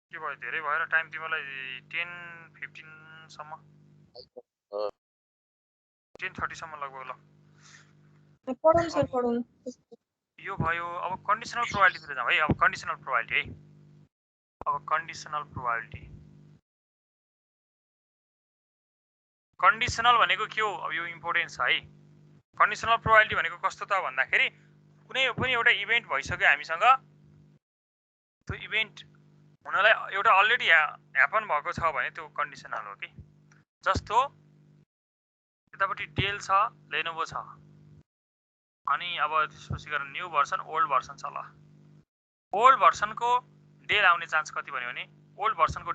के भयो, धेरै भयो र टाइम तिमीलाई 10:15 सम्म 10:30 सम्म लगभग ल पढौँ सर पढौँ। यो भयो। अब कन्डिसनल प्रोबेबिलिटीतिर जाउँ है। अब कन्डिसनल प्रोबेबिलिटी है, अब कन्डिसनल प्रोबेबिलिटी। कन्डिसनल भनेको के हो, अब यो इम्पोर्टेन्ट छ है। कन्डिसनल प्रोबेबिलिटी भनेको कस्तो त भन्दाखेरि कुनै पनि एउटा इभेन्ट भइसक्यो हामीसँग, त्यो इभेन्ट हुनलाई एउटा अलरेडी ह्यापन भएको छ भने त्यो कन्डिसनल हो कि। जस्तो यतापट्टि डेल छ, लेनोभो छ, अनि अब त्यसपछि गएर न्यू भर्सन ओल्ड भर्सन छ ल। ओल्ड भर्सनको डेल आउने चान्स कति भन्यो भने, ओल्ड भर्सनको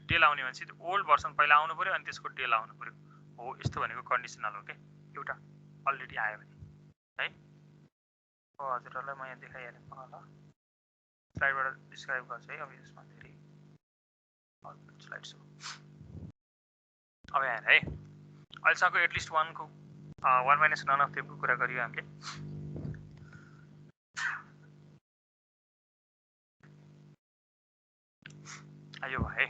डेल आउने भनेपछि ओल्ड भर्सन पहिला आउनु पर्यो अनि त्यसको डेल आउनु पर्यो हो। यस्तो भनेको कन्डिसनल हो के, एउटा अलरेडी आयो भने है। हो हजुरहरूलाई म यहाँ देखाइहालेँ ल, स्लाइडबाट डिस्क्राइब गर्छु है। अब यसमा धेरै स्लाइड छ। अब यहाँ है, अहिलेसम्मको एटलिस्ट 1 को 1 माइनस नन अफ देमको कुरा गरियो हामीले। यो भयो है।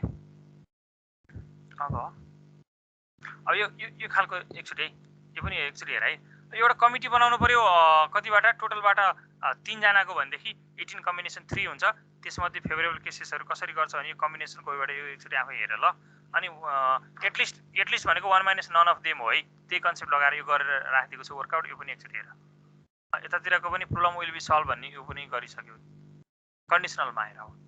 अब यो खालको एकचोटि है, यो पनि एकचोटि हेर है। एउटा कमिटी बनाउनु पर्यो, कतिबाट टोटलबाट 3 जनाको भनेदेखि 18 कम्बिनेसन 3 हुन्छ। त्यसमध्ये फेभरेबल केसेसहरू कसरी गर्छ भने यो कम्बिनेसन कोहीबाट यो एकचोटि आफै हेर ल। अनि एटलिस्ट भनेको 1 माइनस नन अफ देम हो है, त्यही कन्सेप्ट लगाएर यो गरेर राखिदिएको छु वर्कआउट। यो पनि एकचोटि हेर, यतातिरको पनि प्रब्लम विल बी सल्भ भन्ने यो पनि गरिसक्यो कन्डिसनलमा हेर। अब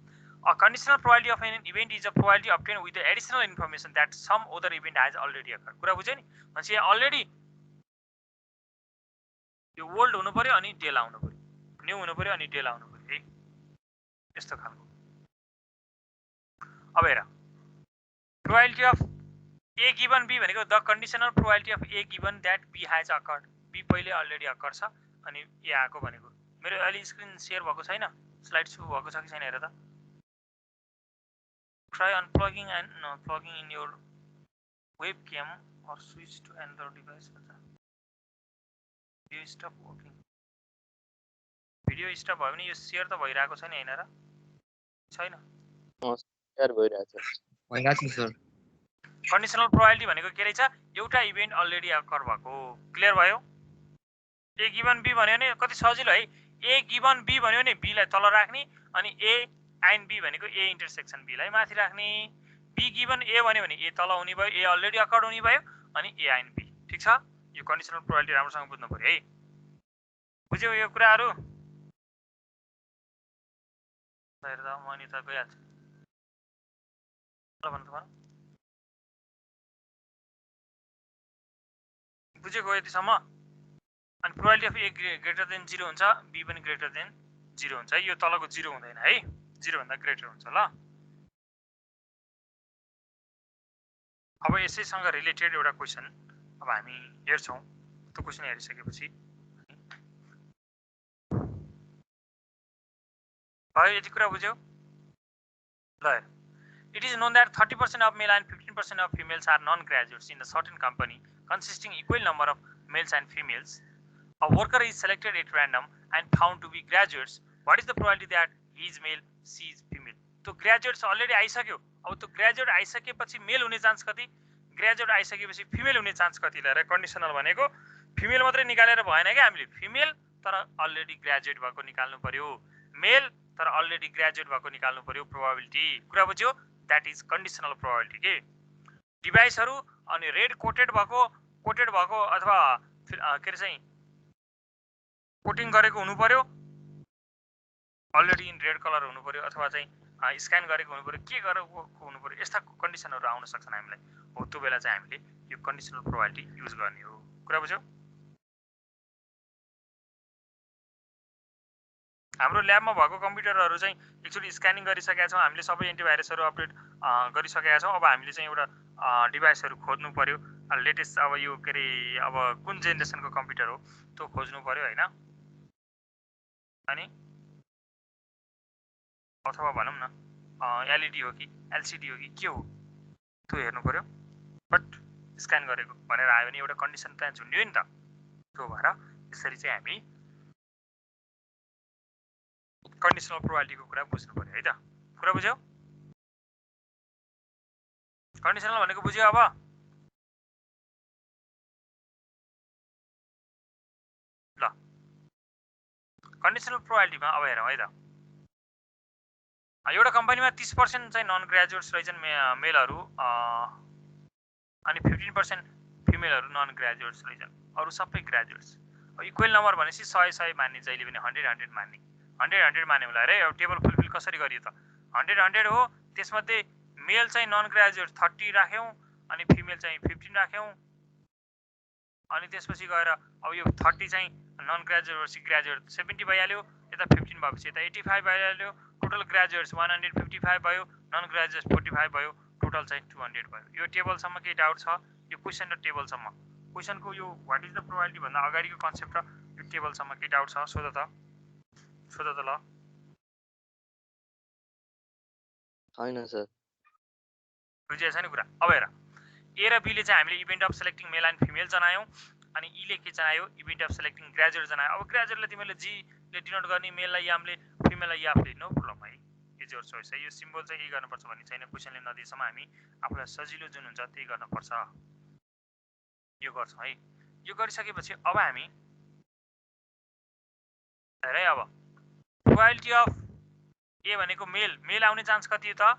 a conditional probability of an event is a probability obtained with the additional information that some other event has already occurred. कुरा बुझ्यो नि? भनेपछि यहाँ अलरेडी यो ओल्ड हुनु पर्यो अनि डेल आउनु पर्यो, न्यू हुनु पर्यो अनि डेल आउनु पर्यो है, यस्तो खालको। अब हेर, probability of a given b भनेको the conditional probability of a given that b has occurred. b पहिले अलरेडी अकर छ अनि a आएको भनेको। मेरो अहिले स्क्रिन शेयर भएको छैन, स्लाइड सो भएको छ कि छैन हेर त। Try unplugging and plugging in your webcam or switch to another device. Video stop working. Video stop भयो भने यो शेयर त भइरहेको छैन हैन र? छैन, शेयर भइरहेछ। भइरहेछ सर। कन्डिसनल प्रोबेबिलिटी भनेको के रहेछ, एउटा इभेन्ट अलरेडी अकर भएको। क्लियर भयो? a गिवन b भन्यो भने कति सजिलो है। a गिवन b भन्यो भने b लाई तल राख्ने, अनि a एन्ड b भनेको a इन्टरसेक्सन b लाई माथि राख्ने। b गिवन a भन्यो भने a तल हुने भयो, a अलरेडी अकर्ड हुने भयो, अनि a एन्ड b। ठीक छ? यो कन्डिसनल प्रोबेबिलिटी राम्रोसँग बुझ्नु पर्यो है। बुझ्यौ यो कुराहरु? हेर त म नि त गइहाल्छु ल, भन्नु त बुझेको यतिसम्म? अनि probability of a greater than 0 हुन्छ, b पनि ग्रेटर देन 0 हुन्छ है। यो तलको 0 हुँदैन है, 0 भन्दा ग्रेटर हुन्छ ल। अब यसैसँग रिलेटेड एउटा क्वेशन अब हामी हेर्छौं। त्यो क्वेशन हेरिसकेपछि भयो यति कुरा बुझ्यौ ल It is known that 30% of male and 15% of females are non-graduates in a certain company consisting equal number of males and females. A worker is selected at random and found to be graduates. What is the probability that he is male, she is female? तो graduates already आइसक्यो. अब त्यो graduate आइसकेपछि male हुने chance कति? Graduate आइसकेपछि female हुने chance कति ल? Conditional भनेको female मात्रै निकालेर भएन के हामीले. Female तर already graduate भएको निकाल्नु पर्यो. Male तर already graduate भएको निकाल्नु पर्यो probability. कुरा बुझ्यो? That is conditional probability के. डिभाइसहरु अनि रेड कोटेड भएको अथवा के रे चाहिँ कोटिङ गरेको हुनु पर्यो. अलरेडी इन रेड कलर हुनु पर्यो अथवा चाहिँ स्क्यान गरेको हुनु पर्यो. के गरेको हुनु पर्यो? यस्ता कन्डिसनहरु आउन सक्छन् हामीलाई. हो त्यो बेला चाहिँ हामीले यो कन्डिसनल प्रोबबिलिटी युज गर्ने हो. कुरा बुझ्यौ? हाम्रो ल्याबमा भएको कम्प्युटरहरु चाहिँ एक्चुअली स्क्यानिङ गरिसकेका छौं. हामीले सबै एन्टिभाइरसहरु अपडेट गरिसकेका छौं. अब हामीले चाहिँ एउटा डिभाइसहरु खोज्नु पर्यो. लेटेस्ट अब यो के रे अब कुन जेनेरेसनको कम्प्युटर हो त्यो खोज्नु पर्यो हैन. अनि अथवा भनौं न एलईडी हो कि एलसीडी हो कि के हो त्यो हेर्नु पर्यो. बट स्क्यान गरेको भनेर आयो भने एउटा कन्डिसन त्यहाँ झुन्डियो नि त. त्यो भएर यसरी चाहिँ हामी कन्डिसनल प्रोबबिलिटीको कुरा बुझ्नु पर्यो है त. कुरा बुझ्यौ? कन्डिसनल भनेको बुझ्यो अब? ल कन्डिसनल प्रोबबिलिटीमा अब हेरौँ है त. एउटा कम्पनीमा 30% चाहिँ नन ग्रेजुएट्स रहेछन् मेलहरु अनि 15% फिमेलहरु नन ग्रेजुएट्स रहेछन्. अरु सबै ग्रेजुएट्स. इक्वल नम्बर भनेपछि 100 मान्ने जहिले पनि 100 मान्ने. 100 मान्ने होला रे. अब टेबल फुलफिल कसरी गरियो त? 100 हो. त्यसमध्ये मेल चाहिँ नन ग्रेजुएट 30 राख्यौं अनि फिमेल चाहिँ 15 राख्यौं. अनि त्यसपछि गएर अब यो 30 चाहिँ नन ग्रेजुएट ग्रेजुएट 70 भइहाल्यो. यता 15 भएपछि यता 85 भइहाल्यो. टोटल ग्रेजुएट्स 155 भयो. नन ग्रेजुएट 45 भयो. टोटल चाहिँ 200 भयो. यो टेबलसम्म के डाउट छ? यो क्वेशन र टेबलसम्म. क्वेशनको yo what is the probability भन्दा अगाडिको कन्सेप्ट र यो टेबलसम्म के डाउट छ? सोध त ल. छैन सर. बुझिएको छैन कुरा? अब हेर. ए र बी ले चाहिँ हामीले event of selecting male and female जनायौं अनि ई ले के जनायो? इभेन्ट अफ सेलेक्टिङ ग्रेजुएट जनायो. अब ग्रेजुएटले तिमीले जी ले डिनोट गर्ने, मेललाई यामले, फिमेललाई याफले. नो प्रब्लम है. इज योर चोइस है. यो सिम्बल चाहिँ के गर्नुपर्छ भन्ने छैन. क्वेशनले नदिएसम्म हामी आफुलाई सजिलो जुन हुन्छ त्यही गर्नुपर्छ. यो गर्छौं है. यो गरिसकेपछि अब हामी हेरै अब प्रोबबिलिटी अफ ए भनेको मेल आउने चान्स कति हो त?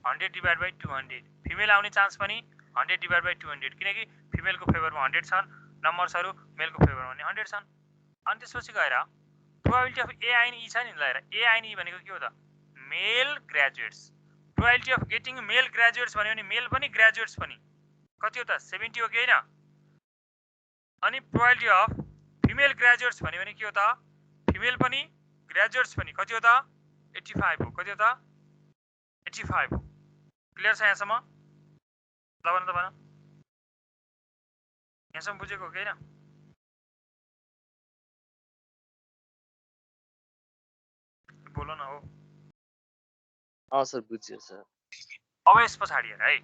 100 डिवाइड बाइ 200. फिमेल आउने चान्स पनि 100 डिवाइड बाइ 200 किनकि फिमेलको फेभरमा 100 छन्. नम्बर्सहरु मेलको फेभरमा पनि 100 छन्. अनि त्यसपछि गएर प्रोबबिलिटी अफ ए आइन ई छ नि. ल हेर. ए आइन ई भनेको के हो त? Male graduates. Probability of getting male graduates भन्यो भने मेल पनि ग्रेजुएट्स पनि कति हो त? 70 हो कि हैन? अनि प्रोबबिलिटी अफ फिमेल ग्रेजुएट्स भन्यो भने के हो त? फिमेल पनि ग्रेजुएट्स पनि कति हो त? 85 हो. कति हो त? 85 हो. क्लियर छ यहाँसम्म? ल भन त भन. यहाँसम्म बुझेको हो कि हैन? बोलो न हो. सर बुझ्यो सर. अब यस पछाडी हेर है.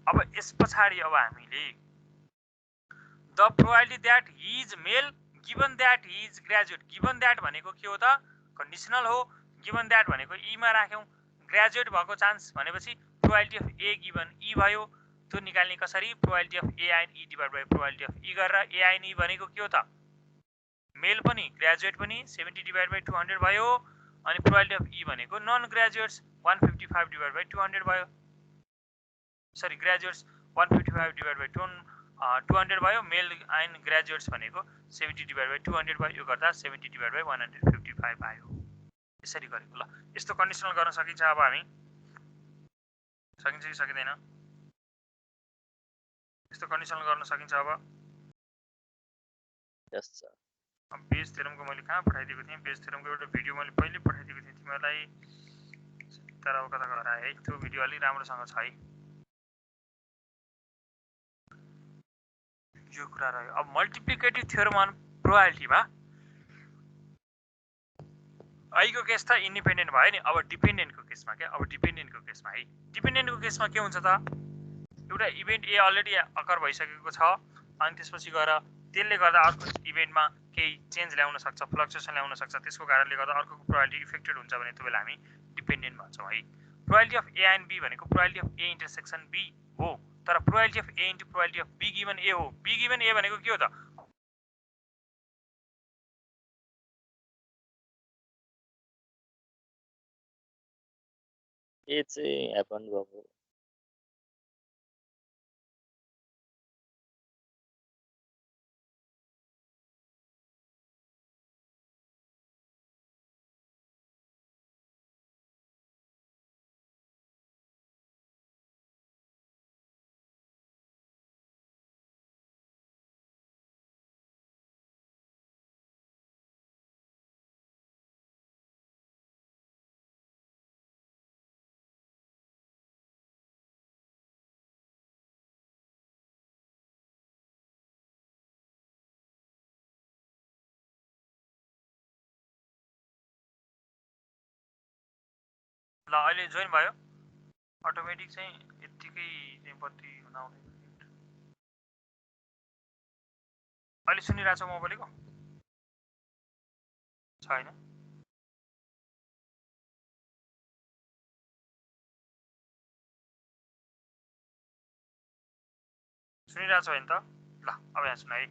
अब यस पछाडी अब हामीले the probability that he is male given that he is graduate. Given that भनेको के हो त? कन्डिसनल हो. गिवन दैट भनेको ई मा राख्यौं. ग्रेजुएट भएको चान्स भनेपछि probability of A given E भयो. त्यो निकाल्ने कसरी? Probability of A in E divide by probability of E गरेर. ए आइन ई भनेको के हो त? मेल पनि ग्रेजुएट पनि 70 डिवाइड बाइ 200 भयो. अनि प्रोबबिलिटी अफ ई भनेको नन ग्रेजुएट्स 155 डिवाइड बाइ 200 भयो. सरी ग्रेजुएट्स 155 डिवाइड बाइ 200 भयो. मेल आइन ग्रेजुएट्स भनेको 70 डिवाइड बाइ 200 भयो. यो गर्दा 70 डिवाइड बाइ 155 आयो. यसरी गरेको. ल यस्तो कन्डिसनल गर्न सकिन्छ. अब हामी सकिन्छ कि सकिदैन? यस्तो कन्डिसनल गर्न सकिन्छ अब? यस सर. अब बेस थ्योरमको मैले कहाँ पठाइदिएको थिएँ? बेस थ्योरमको एउटा भिडियो मैले पहिले पठाइदिएको थिएँ तिमीलाई. तर अब कता गराए है. त्यो भिडियो अलि राम्रोसँग छ है. यो कुरा रह्यो. अब मल्टिप्लिकेटिभ थ्योरम अन प्रोबबिलिटीमा आई को केस त इन्डिपेन्डेन्ट भयो नि। अब डिपेन्डेन्टको केसमा के, अब डिपेन्डेन्टको केसमा है, डिपेन्डेन्टको केसमा के हुन्छ त, एउटा इभेन्ट ए अलरेडी अकर भइसकेको छ अनि त्यसपछि गएर त्यसले गर्दा अर्को इभेन्टमा केही चेन्ज ल्याउन सक्छ, फ्लक्चुएसन ल्याउन सक्छ, त्यसको कारणले गर्दा अर्को प्रोबेबिलिटी इफेक्टेड हुन्छ भने त्यो बेला हामी डिपेन्डेन्ट भन्छौँ है। Probability of A and B भनेको probability of A intersection B हो, तर probability of A into probability of B given A हो। बी गिभन ए भनेको के हो त, ए चाहिँ ह्यापन भएको। ल अहिले जोइन भयो अटोमेटिक चाहिँ यत्तिकै चाहिँ बत्ती हुन आउने। अहिले सुनिरहेको छ म बोलेको छैन? सुनिरहेको छ होइन त? ल अब यहाँ सुन है।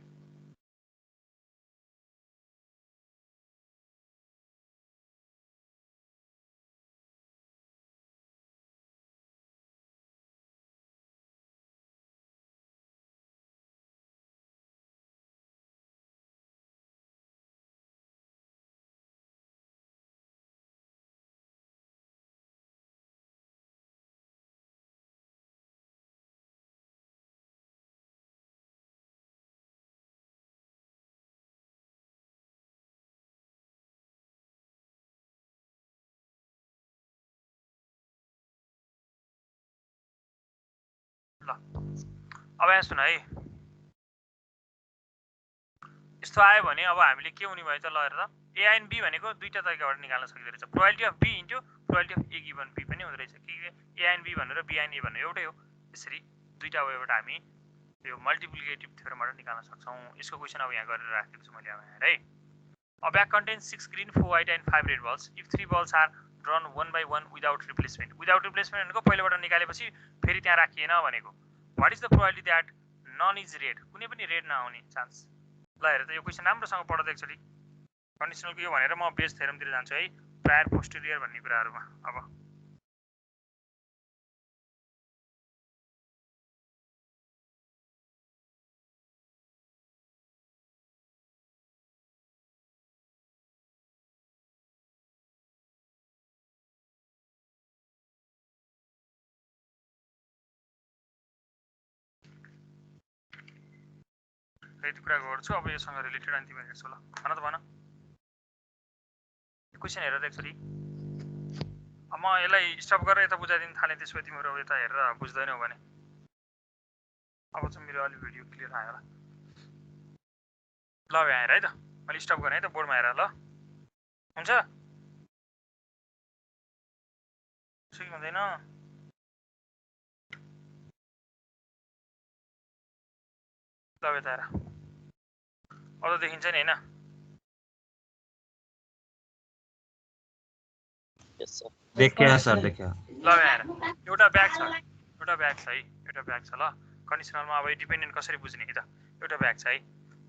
ल अब यहाँ सुन है, यस्तो आयो भने अब हामीले के हुने भयो त, ल हेर त, ए एन्ड बी भनेको दुईटा तरिकाबाट निकाल्न सकिँदो रहेछ। Probability of B into probability of A given B पनि हुँदो रहेछ। के ए एन्ड बी भनेर बी एन्ड ए भनेर एउटै हो। यसरी दुईटा वेबाट हामी यो मल्टिप्लिकेटिभ थ्योरमबाट निकाल्न सक्छौँ। यसको क्वेसन अब यहाँ गरेर राखेको छु मैले अब यहाँ है। A bag contains 6 green, 4 white and 5 red balls. If 3 balls are drawn one by one without replacement. Without replacement भनेको पहिलोबाट निकालेपछि फेरि त्यहाँ राखिएन भनेको। What is the probability that none is red? कुनै पनि रेड नआउने चान्स। ल हेर त यो क्वेसन राम्रोसँग पढ्दै एकचोटि। कन्डिसनलको यो भनेर म बेस थ्योरमतिर जान्छु है, प्रायर पोस्टेरियर भन्ने कुराहरुमा। अब यति कुरा गर्छु। अब योसँग रिलेटेड अनि तिमीले हेर्छौ। ल भन त भन, यो क्वेसन हेर त एकचोटि। अब म यसलाई स्टप गरेर यता बुझाइदिन थालेँ, त्यसपछि तिमीहरू यता हेरेर बुझ्दैनौ भने अब चाहिँ मेरो अलि भिडियो क्लियर आयो होला। ल यहाँ हेर है त, मैले स्टप गरेँ है त, बोर्डमा हेर। ल हुन्छ कि हुँदैन? ल यता हेर, अब त देखिन्छ नि होइन? देखियो सर, देखियो। ल यहाँ हेर, एउटा ब्याग छ, एउटा ब्याग छ है, एउटा ब्याग छ। ल कन्डिसनलमा अब डिपेन्डेन्ट कसरी बुझ्ने है त? एउटा ब्याग छ है,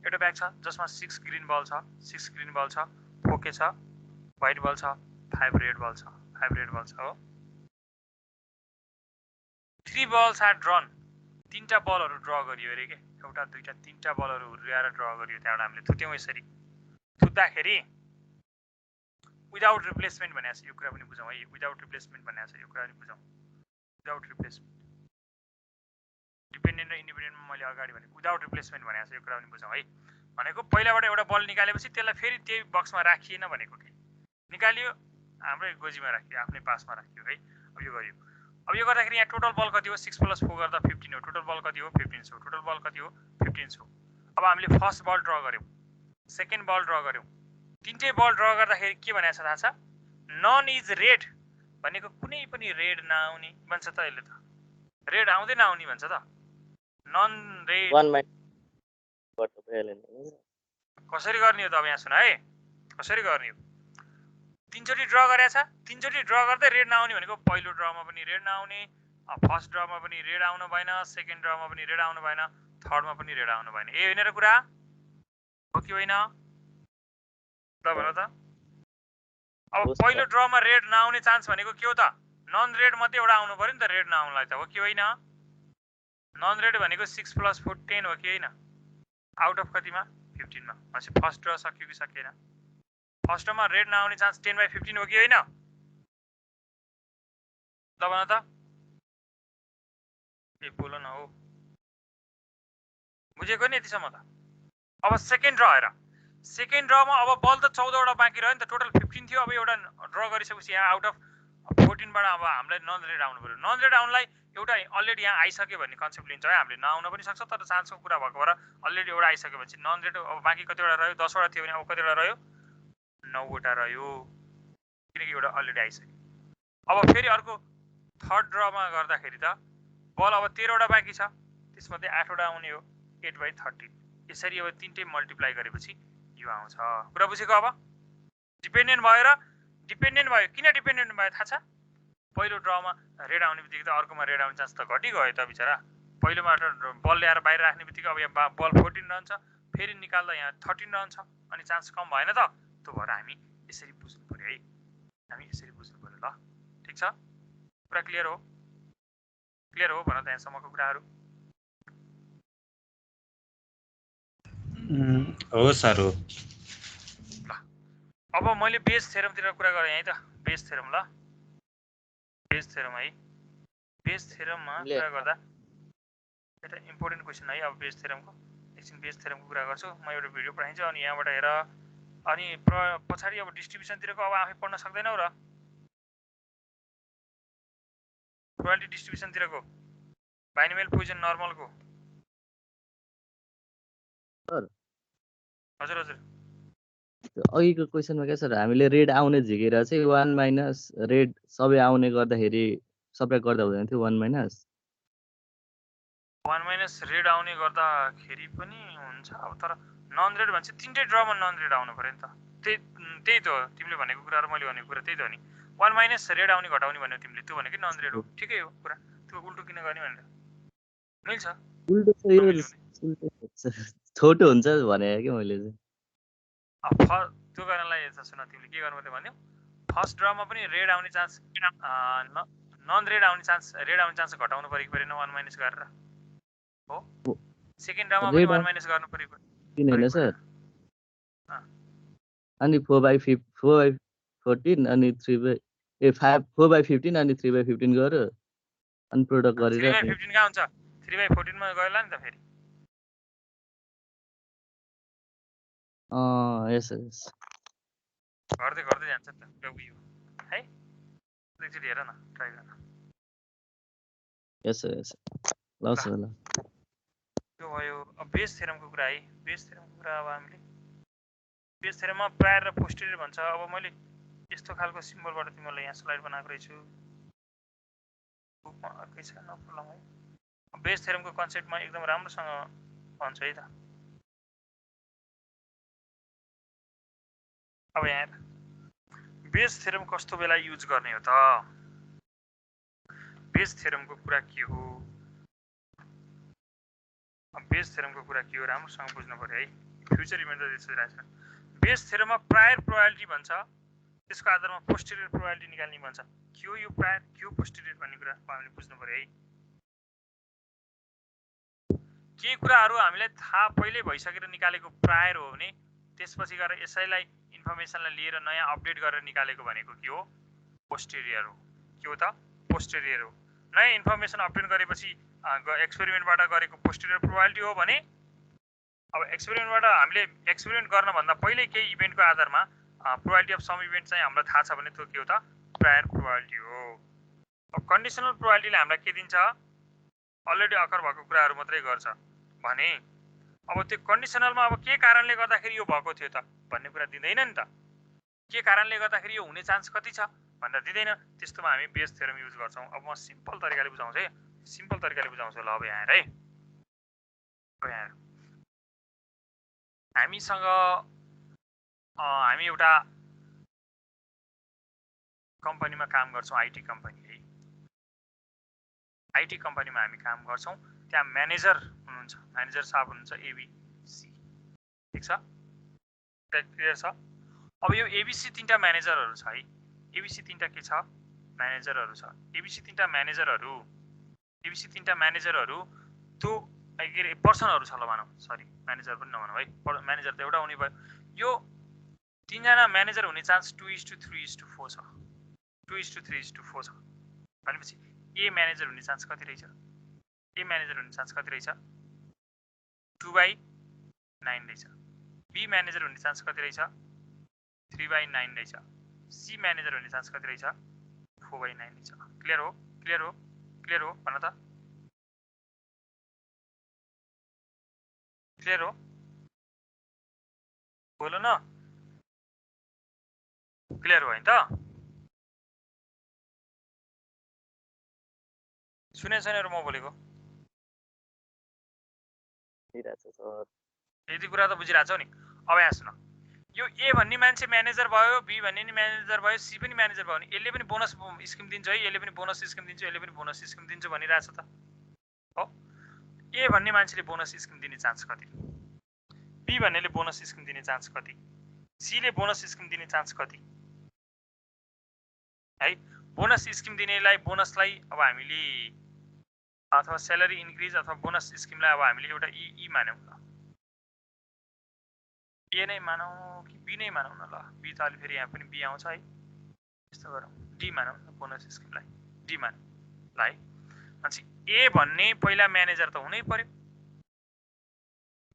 एउटा ब्याग छ जसमा 6 ग्रीन बल छ, 6 ग्रीन बल छ, 4 के छ, व्हाइट बल छ, 5 रेड बल छ, 5 रेड बल छ हो। 3 बल्स आर ड्रन, तीनटा बलहरु ड्र गरियो अरे के, एउटा दुईटा तीनटा बलहरु ल्याएर ड्र गरियो। त्यहाँबाट हामीले थुत्यौं यसरी। थुत्दाखेरि विदाउट रिप्लेसमेन्ट भनेको छ, यो कुरा पनि बुझौँ है। विदाउट रिप्लेसमेन्ट भनेको छ, यो कुरा पनि बुझौँ। विदाउट रिप्लेसमेन्ट, डिपेन्डेन्ट र इन्डिपेन्डेन्टमा मैले अगाडि भनेको विदाउट रिप्लेसमेन्ट भनेको छ, यो कुरा पनि बुझौँ है। भनेको पहिलाबाट एउटा बल निकालेपछि त्यसलाई फेरि त्यही बक्समा राखिएन भनेको के, निकालियो हाम्रै गोजीमा राखियो, आफ्नै पासमा राखियो है। अब यो गरियो। अब यो गर्दाखेरि यहाँ टोटल बल कति हो? 6 + 4 गर्दा 15 हो। टोटल बल कति हो? 15 हो। टोटल बल कति हो? 15 हो। अब हामीले फर्स्ट बल ड्र गर्यौं, सेकेन्ड बल ड्र गर्यौं, तीनटै बल ड्र गर्दाखेरि के भनेको छ थाहा छ नन इज रेड भनेको कुनै पनि रेड नआउने भन्छ त यसले त रेड आउँदै नआउने भन्छ त नन रेड 1 माइनस गर्दा भइहाल्यो नि कसरी गर्ने हो त अब यहाँ सुन है कसरी गर्ने हो तीनचोटि ड्र गरेछ तीनचोटि ड्र गर्दै रेड नआउने भनेको पहिलो ड्रमा पनि रेड नआउने फर्स्ट ड्रमा पनि रेड आउनु भएन सेकेन्ड ड्रमा पनि रेड आउनु भएन थर्डमा पनि रेड आउनु भएन ए होइन र कुरा हो कि होइन ल भन त अब पहिलो ड्रमा रेड नआउने चान्स भनेको के हो त नन रेड मात्रै एउटा आउनु पर्यो नि त रेड नआउनलाई त हो कि होइन नन रेड भनेको 6 + 4 10 हो कि होइन आउट अफ कतिमा 15 मा भनेपछि फर्स्ट ड्र सक्यो कि सकेन फर्स्टमा रेड नआउने चान्स 10/15 हो कि होइन ल भन त ए बोल न हो बुझेको नि यतिसम्म त अब सेकेन्ड ड्र हेर सेकेन्ड ड्रमा अब बल त 14 वटा बाँकी रह्यो नि त टोटल 15 थियो अब एउटा ड्र गरिसकेपछि यहाँ आउट अफ 14 बाट अब हामीलाई नन रेड आउनु पर्यो नन रेड आउनलाई एउटा अलरेडी यहाँ आइसक्यो भन्ने कन्सेप्ट लिन्छ है हामीले नआउन पनि सक्छ तर चान्सको कुरा भएको भएर अलरेडी एउटा आइसक्यो भने चाहिँ नन रेड अब बाँकी कतिवटा रह्यो 10 वटा थियो भने अब कतिवटा रह्यो 9 वटा रह्यो किनकि एउटा अलरेडी आइसक्यो अब फेरि अर्को थर्ड ड्रमा गर्दाखेरि त बल अब 13 वटा बाँकी छ त्यसमध्ये 8 वटा आउने हो 8/13 यसरी अब तीनटै मल्टिप्लाई गरेपछि यो आउँछ कुरा बुझेको अब डिपेन्डेन्ट भयो किन डिपेन्डेन्ट भयो थाहा छ पहिलो ड्रमा रेड आउने बित्तिकै त अर्कोमा रेड आउने चान्स त घटिगयो त बिचरा पहिलोबाट बल ल्याएर बाहिर राख्ने बित्तिकै अब यहाँ बल 14 रहन्छ फेरि निकाल्दा यहाँ 13 रहन्छ अनि चान्स कम भएन त त्यो भएर हामी यसरी बुझ्नु पर्यो है हामी यसरी बुझ्नु पर्यो ल ठीक छ कुरा क्लियर हो भन त यहाँसम्मको कुराहरू हो सर हो ल अब मैले बेस थ्योरमतिर कुरा गरेँ है त बेस थ्योरम ल बेस थ्योरम है बेस थ्योरममा कुरा गर्दा एउटा इम्पोर्टेन्ट क्वेसन है अब बेस थ्योरमको एकछिन बेस थ्योरमको कुरा गर्छु म एउटा भिडियो पठाइदिन्छु अनि यहाँबाट हेर अनि पछाडि अब डिस्ट्रिब्युसनतिरको अब आफै पढ्न सक्दैनौ र प्रोबेबिलिटी डिस्ट्रिब्युसनतिरको बाइनोमियल पोजिसन नर्मलको हजुर अघिको क्वेसनमा के सर हामीले रेड आउने झिकेर चाहिँ 1 माइनस रेड सबै आउने गर्दाखेरि सबै गर्दा हुँदैन थियो 1 माइनस 1 माइनस रेड आउने गर्दाखेरि पनि हुन्छ अब तर नन रेड भन्छ तीनटै ड्रमा नन रेड आउनु पर्यो नि त त्यही त हो तिमीले भनेको कुरा र मैले भनेको कुरा त्यही त हो नि 1 माइनस रेड आउने घटाउने भन्यो तिमीले त्यो भनेकै नन रेड हो ठिकै हो कुरा त्यो उल्टो किन गर्ने भनेर मिल्छ उल्टो छोटो हुन्छ भने कि मैले चाहिँ त्यो गर्नलाई यता सुन तिमीले के गर्नुपर्ने भन्यो फर्स्ट ड्रमा पनि रेड आउने चान्स नन रेड आउने चान्स घटाउनु परेको परेन 1 माइनस गरेर हो सेकेन्ड ड्रमा पनि 1 माइनस गर्नु परेको किन हैन सर अनि 4/14 अनि 4/15 अनि 3/15 गरेर अनि प्रोडक्ट गरेर 3/15 कहाँ हुन्छ 3/14 मा गएला नि त फेरि यस गर्दै जान्छ नि त उयो है एकचोटि हेर न ट्राई गर्न यस ल सर ल त्यो भयो अब बेस थ्योरमको कुरा है बेस थ्योरमको कुरा अब हामीले बेस थ्योरममा प्रायर र पोस्टेरियर भन्छ अब मैले यस्तो खालको सिम्बलबाट तिमीलाई यहाँ स्लाइड बनाएको रहेछु बुकमा अर्कै छ नो प्रब्लम है बेस थ्योरमको कन्सेप्टमा एकदम राम्रोसँग भन्छ है त अब यहाँ बेस थ्योरम कस्तो बेला युज गर्ने हो त बेस थ्योरमको कुरा के हो बेस थ्योरमको कुरा के हो राम्रोसँग बुझ्नु पर्यो है फ्युचर इभेन्ट त त्यसरी रहेछ बेस थ्योरममा प्रायर प्रोबेबिलिटी भन्छ त्यसको आधारमा पोस्टेरियर प्रोबेबिलिटी निकाल्ने भन्छ के हो यो प्रायर के हो पोस्टेरियर भन्ने कुरा हामीले बुझ्नु पर्यो है के कुराहरू हामीलाई थाहा पहिले भइसकेर निकालेको प्रायर हो भने त्यसपछि गएर यसैलाई इन्फर्मेसनलाई लिएर नयाँ अपडेट गरेर निकालेको भनेको के हो पोस्टेरियर हो के हो त पोस्टेरियर हो नयाँ इन्फर्मेसन अपडेट गरेपछि एक्सपेरिमेन्टबाट गरेको पोस्टेरियर प्रोबेबिलिटी हो भने अब एक्सपेरिमेन्टबाट हामीले एक्सपेरिमेन्ट गर्नभन्दा पहिले केही इभेन्टको आधारमा प्रोबेबिलिटी अफ सम इभेन्ट चाहिँ हामीलाई थाहा छ भने त्यो के हो त प्रायर प्रोबेबिलिटी हो अब कन्डिसनल प्रोबेबिलिटीले हामीलाई के दिन्छ अलरेडी अकर भएको कुराहरू मात्रै गर्छ भने अब त्यो कन्डिसनलमा अब के कारणले गर्दाखेरि यो भएको थियो त भन्ने कुरा दिँदैन नि त। के कारणले गर्दाखेरि यो हुने चान्स कति छ भनेर दिँदैन। त्यस्तोमा हामी बेस थ्योरम युज गर्छौँ। अब म सिम्पल तरिकाले बुझाउँछु है, सिम्पल तरिकाले बुझाउँछु ल। अब यहाँ हेर है, अब यहाँ हामीसँग हामी एउटा कम्पनीमा काम गर्छौँ, आइटी कम्पनी है। आइटी कम्पनीमा हामी काम गर्छौँ, त्यहाँ म्यानेजर हुनुहुन्छ, म्यानेजर साहब हुनुहुन्छ एबीसी, ठिक छ, क्लियर छ। अब यो एबीसी तीनटा म्यानेजरहरू छ है, एबीसी तीनटा के छ म्यानेजरहरू छ। एबीसी तीनटा म्यानेजरहरू त्यो के अरे पर्सनहरू छ ल भनौँ, सरी म्यानेजर पनि नभनौँ है, म्यानेजर त एउटा हुने भयो। यो तीनजना म्यानेजर हुने चान्स 2:3:4 छ, 2:3:4 छ भनेपछि ए म्यानेजर हुने चान्स कति रहेछ? ए म्यानेजर हुने चान्स कति रहेछ? 2/9 रहेछ। बी म्यानेजर हुने चान्स कति रहेछ? 3/9 रहेछ। सी म्यानेजर हुने चान्स कति रहेछ? 4/9 रहेछ। क्लियर हो? क्लियर हो? क्लियर हो भन त? क्लियर हो? बोलो न, क्लियर हो हैन त? सुने छैन म बोलेको? यति कुरा त बुझिरहेछौ नि। अब यहाँ सुन, यो ए भन्ने मान्छे म्यानेजर भयो, बी भन्ने नि म्यानेजर भयो, सी पनि म्यानेजर भयो भने यसले पनि बोनस स्किम दिन्छ है, यसले पनि बोनस स्किम दिन्छ, यसले पनि बोनस स्किम दिन्छ भनिरहेछ त हो। ए भन्ने मान्छेले बोनस स्किम दिने चान्स कति? बी भन्नेले बोनस स्किम दिने चान्स कति? सी ले बोनस स्किम दिने चान्स कति? है बोनस स्किम दिनेलाई बोनसलाई अब हामीले अथवा स्यालेरी इन्क्रिज अथवा बोनस स्किमलाई अब हामीले एउटा ई मानौँ ल, ए नै मानौँ कि बी नै मानौँ न ल। बी त अलि फेरि यहाँ पनि बी आउँछ है, यस्तो गरौँ, डी मानौँ न बोनस स्किमलाई, डी मानौँ ल है। अनि ए भन्ने पहिला म्यानेजर त हुनै पर्यो,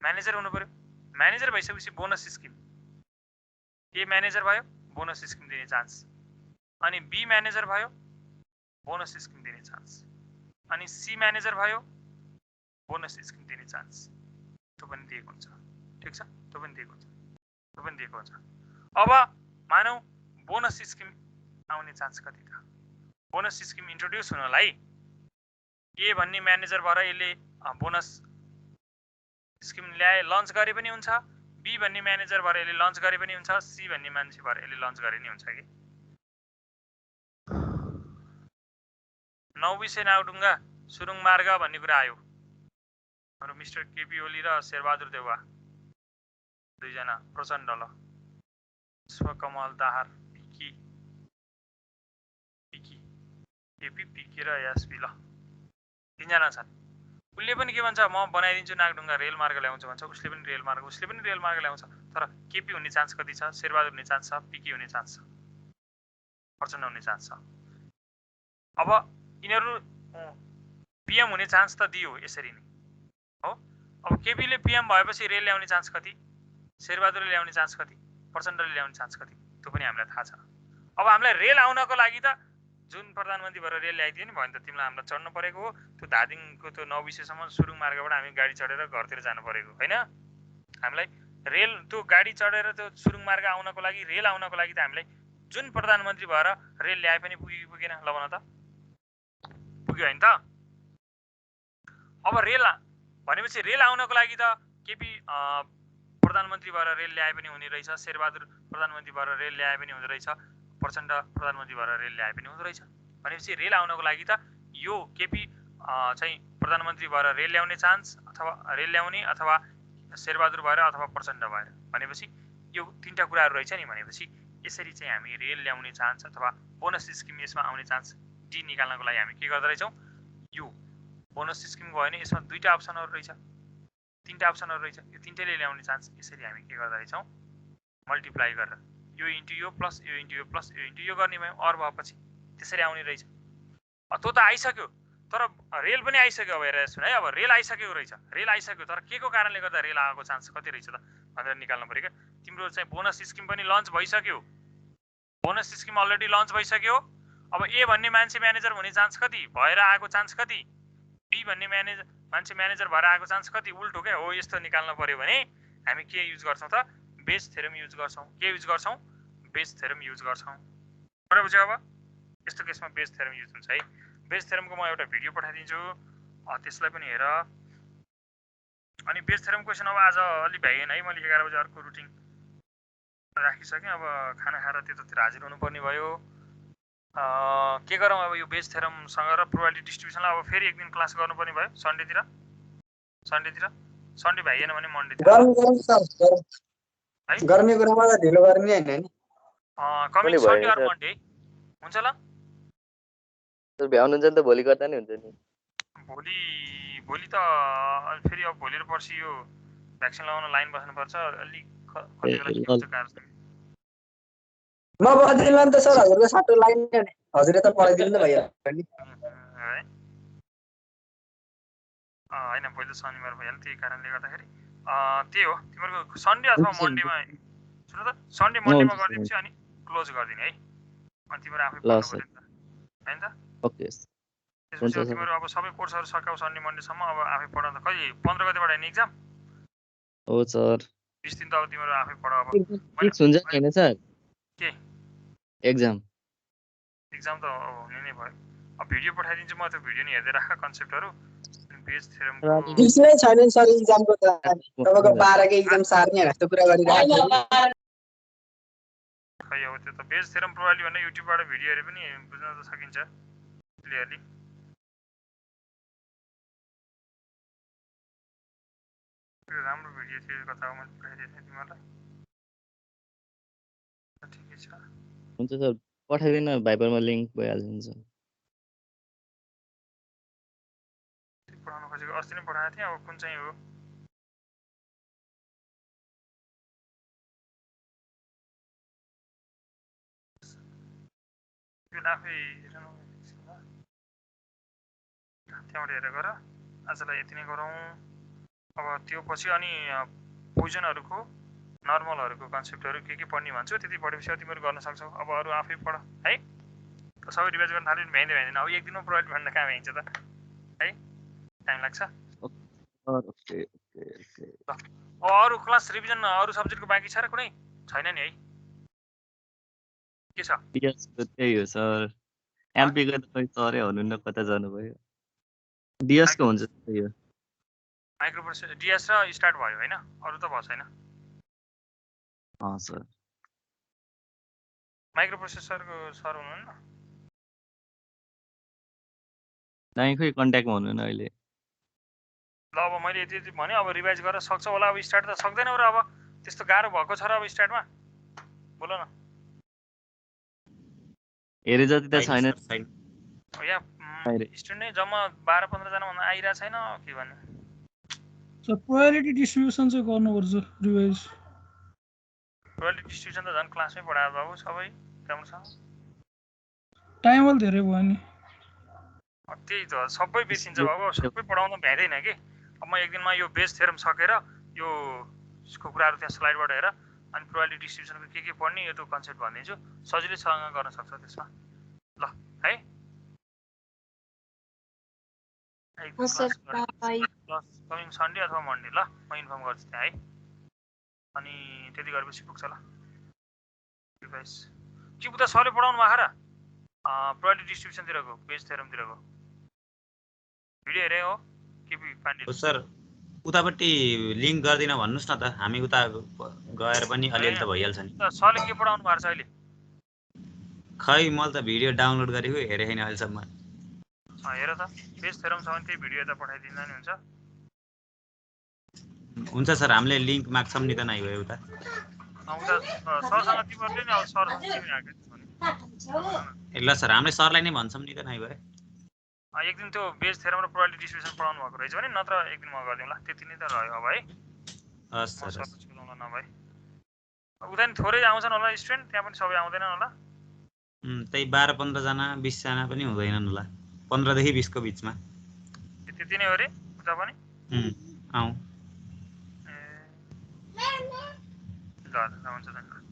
म्यानेजर हुनु पर्यो। म्यानेजर भइसकेपछि बोनस स्किम, ए म्यानेजर भयो बोनस स्किम दिने चान्स, अनि बी म्यानेजर भयो बोनस स्किम दिने चान्स, अनि सी म्यानेजर भयो बोनस स्किम दिने चान्स। त्यो पनि दिएको हुन्छ, ठिक छ, त्यो पनि दिएको हुन्छ, त्यो पनि दिएको हुन्छ। अब मानौ बोनस स्किम आउने चान्स कति त? बोनस स्किम इन्ट्रोड्युस हुनलाई ए भन्ने म्यानेजर भएर यसले बोनस स्किम ल्याए लन्च गरे पनि हुन्छ, बी भन्ने म्यानेजर भएर यसले लन्च गरे पनि हुन्छ, सी भन्ने मान्छे भएर यसले लन्च गरे नि हुन्छ कि। नौबिसे नागढुङ्गा सुरुङ मार्ग भन्ने कुरा आयो। हाम्रो मिस्टर केपी ओली र शेरबहादुर देउवा दुईजना प्रचण्ड ल, स्वकमल दाहाल पिकी केपी पिकी र एसपी ल, तीनजना छन्। उसले पनि के भन्छ, म बनाइदिन्छु नागढुङ्गा रेल मार्ग ल्याउँछु भन्छ, उसले पनि रेल मार्ग ल्याउँछ। तर केपी हुने चान्स कति छ? शेरबहादुर हुने चान्स छ, पिकी हुने चान्स छ, प्रचण्ड हुने चान्स छ। अब यिनीहरू पीएम हुने चान्स त दियो यसरी नै हो। अब केपीले पीएम भएपछि रेल ल्याउने चान्स कति? शेरबहादुरले ल्याउने चान्स कति? प्रचण्डले ल्याउने चान्स कति? त्यो पनि हामीलाई थाहा छ। अब हामीलाई रेल आउनको लागि त जुन प्रधानमन्त्री भएर रेल ल्याइदियो नि भयो नि त, तिमीलाई हामीलाई चढ्नु परेको हो त्यो धादिङको त्यो नौबिसेसम्म सुरुङ मार्गबाट हामी गाडी चढेर घरतिर जानु परेको होइन। हामीलाई रेल त्यो गाडी चढेर त्यो सुरुङ मार्ग आउनको लागि, रेल आउनको लागि त हामीलाई जुन प्रधानमन्त्री भएर रेल ल्याए पनि पुगेन ल भन त, पुग्यो होइन त? अब रेल भनेपछि रेल आउनको लागि त केपी प्रधानमन्त्री भएर रेल ल्याए पनि हुने रहेछ, शेरबहादुर प्रधानमन्त्री भएर रेल ल्याए पनि हुँदो रहेछ, प्रचण्ड प्रधानमन्त्री भएर रेल ल्याए पनि हुँदो रहेछ। भनेपछि रेल आउनको लागि त यो केपी चाहिँ प्रधानमन्त्री भएर रेल ल्याउने चान्स अथवा रेल ल्याउने अथवा शेरबहादुर भएर अथवा प्रचण्ड भएर, भनेपछि यो तीनटा कुराहरू रहेछ नि। भनेपछि यसरी चाहिँ हामी रेल ल्याउने चान्स अथवा बोनस स्किम यसमा आउने चान्स डी निकाल्नको लागि हामी के गर्दो रहेछौँ, यो बोनस स्किम गयो भने यसमा दुईटा अप्सनहरू रहेछ, तीनटा अप्सनहरू रहेछ, यो तीनटैले ल्याउने चान्स यसरी हामी के गर्दो रहेछौँ, मल्टिप्लाई गरेर यो इन्टु यो प्लस यो इन्टु यो प्लस यो इन्टु यो गर्ने भयो, अर भएपछि त्यसरी आउने रहेछ। त्यो त आइसक्यो, तर रेल पनि आइसक्यो। अब हेरेर सुन है, अब रेल आइसकेको रहेछ, रेल आइसक्यो, तर के को कारणले गर्दा रेल आएको चान्स कति रहेछ त भनेर निकाल्नु पऱ्यो क्या। तिम्रो चाहिँ बोनस स्किम पनि लन्च भइसक्यो, बोनस स्किम अलरेडी लन्च भइसक्यो। अब ए भन्ने मान्छे म्यानेजर हुने चान्स कति, भएर आएको चान्स कति, बी भन्ने मान्छे म्यानेजर भएर आएको चान्स कति उल्टो क्या हो यस्तो निकाल्न पर्यो भने हामी के युज गर्छौँ त बेस थ्योरम युज गर्छौँ के युज गर्छौँ बेस थ्योरम युज गर्छौँ बराबर बुझ्यो अब यस्तो केसमा बेस थ्योरम युज हुन्छ है बेस थ्योरमको म एउटा भिडियो पठाइदिन्छु त्यसलाई पनि हेर अनि बेस थ्योरम क्वेसन अब आज अलि भ्याएन है मैले 11 बजे अर्को रुटिन राखिसकेँ अब खाना खाएर त्यतातिर हाजिर हुनुपर्ने भयो के गरौँ अब यो बेस थ्योरमसँग र प्रोबेबिलिटी डिस्ट्रिब्युसनलाई अब फेरि एक दिन क्लास गर्नुपर्ने भयो सन्डेतिर सन्डे भ्याइएन भने मन्डेतिर है गर्ने कुरामा त ढिलो गर्ने हैन नि कमिङ सन्डे अर मन्डे हुन्छ ल सर भ्याउनुहुन्छ नि त भोलि गर्दा नि हुन्छ नि भोलि त फेरि अब भोलि र पर्सि यो भ्याक्सिन लगाउन लाइन बस्नुपर्छ अलिक कति बेला के हुन्छ गाह्रो छ म बदिनला नि त सर हजुरको साटो लाइन नि हजुरले त पढाइदिनु नि भइहाल्यो नि है हैन पहिलो शनिबार भइहाल्यो त्यही कारणले गर्दाखेरि त्यही हो तिमीहरूको सन्डे अथवा मन्डेमा सुन त सन्डे मन्डेमा गरिदिन्छु अनि क्लोज गरिदिने है अनि तिमीहरू आफै पढ्नु पर्यो नि त हैन त ओके त्यसपछि तिमीहरू अब सबै कोर्सहरू सकाउ सन्डे मन्डेसम्म अब आफै पढ त कहिले 15 गतेबाट नि एक्जाम हो सर 20 दिन त अब तिमीहरू आफै पढ अब फिक्स हुन्छ हैन सर के एक्जाम त हुने नै भयो अब भिडियो पठाइदिन्छु म त्यो भिडियो नि हेर्दै राख कन्सेप्टहरू बेस थ्योरमको विषय छैन नि सर इक्जामको त तपाईको 12 को इक्जाम सार्ने जस्तो कुरा गरिरहेको खै अब त्यो त बेस थ्योरम प्रोबेबिलिटी भन्ने युट्युबबाट भिडियो हेरे पनि बुझ्न त सकिन्छ क्लियरली राम्रो भिडियो थियो कता हो मैले पठाइदिएको थिएँ तिमीहरूलाई ठिकै छ हुन्छ सर पठाइदिन भाइबरमा लिंक भइहाल्छ पढाउन खोजेको अस्ति नै पढाएको थिएँ अब कुन चाहिँ हो आफै त्यहाँबाट हेरेर गर आजलाई यति नै गरौँ अब त्यो पछि अनि पोइजनहरूको नर्मलहरूको कन्सेप्टहरू के पढ्ने भन्छु त्यति पढेपछि तिमीहरू गर्न सक्छौ अब अरू आफै पढ है सबै रिभाइज गर्न थाल्यो भने भ्याइँदैन अब एक दिनमा प्रोभाइड भन्न कहाँ भ्याइन्छ त है टाइम लाग्छ ओके अरू क्लास रिभिजन अरू सब्जेक्टको बाँकी छ र कुनै छैन नि है के छ डिएसको त्यही हो सर एमपीको त खै सरै हुनुहुन्न कता जानुभयो डिएसको हुन्छ त्यही हो माइक्रो प्रोसेसर डिएस र स्टार्ट भयो हैन अरू त भएको छैन सर माइक्रो प्रोसेसरको सर हुनुहुन्न नाइ खोइ कन्ट्याक्टमा हुनुहुन्न अहिले ल अब मैले यति भने अब रिभाइज गरेर सक्छ होला अब स्टार्ट त सक्दैनौ र अब त्यस्तो गाह्रो भएको छ र अब स्टार्टमा बोल न हेरे जति त छैन यहाँ स्टुडेन्ट नै जम्मा 12-15 जना भन्दा आइरहेको छैन के भन्नु सर प्रोबेबिलिटी डिस्ट्रिब्युसन चाहिँ गर्नुपर्छ रिभाइज प्रोबेबिलिटी डिस्ट्रिब्युसन त झन् क्लासमै पढाएको बाबु सबै राम्रोसँग टाइम अल धेरै भयो नि त्यही त सबै बिर्सिन्छ बाबु सबै पढाउन भ्याइँदैन कि अब म एक दिनमा यो बेस थ्योरम सकेर यो कुराहरू त्यहाँ स्लाइडबाट हेर अनि प्रोबेबिलिटी डिस्ट्रिब्युसनको के पढ्ने यो त कन्सेप्ट भनिदिन्छु सजिलैसँग गर्न सक्छ त्यसमा ल है कमिङ सन्डे अथवा मन्डे ल म इन्फर्म गर्छु त्यहाँ है अनि त्यति गरेपछि पुग्छ ल रिभाइज के उता सरले पढाउनु भएको र प्रोबेबिलिटी डिस्ट्रिब्युसनतिरको बेस थ्योरमतिरको भिडियो हेरे हो केपी पाण्डे सर उतापट्टि लिंक गर्दिन भन्नुस् न त हामी उता गएर पनि अलिअलि त भइहाल्छ नि सरले के पढाउनु भएको छ अहिले खै मैले त भिडियो डाउनलोड गरेको हेरे छैन अहिलेसम्म हेर त बेस थ्योरम छ भने त्यही भिडियो त पठाइदिँदा नि हुन्छ सर हामीले लिंक माग्छौँ नि त नाइ भयो उता सरसँग तिमीहरूले नि अब सरसँग तिमी आएको ल सर हामीले सरलाई नै भन्छौँ नि त नाइ भयो एक दिन त्यो बेस थ्योरम र प्रोबेबिलिटी डिस्ट्रिब्युसन पढाउनु भएको रहेछ भने नत्र एक दिन म गरिदिउँ ल त्यति नै त रह्यो अब है हस् सर नभए उता नि थोरै आउँछन् होला स्टुडेन्ट त्यहाँ पनि सबै आउँदैनन् होला त्यही 12-15 जना 20 जना पनि हुँदैनन् होला 15 देखि 20 को बिचमा त्यति नै हो रे उता पनि आउँ ल हुन्छ धन्यवाद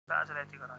आजलाई यति गरौँ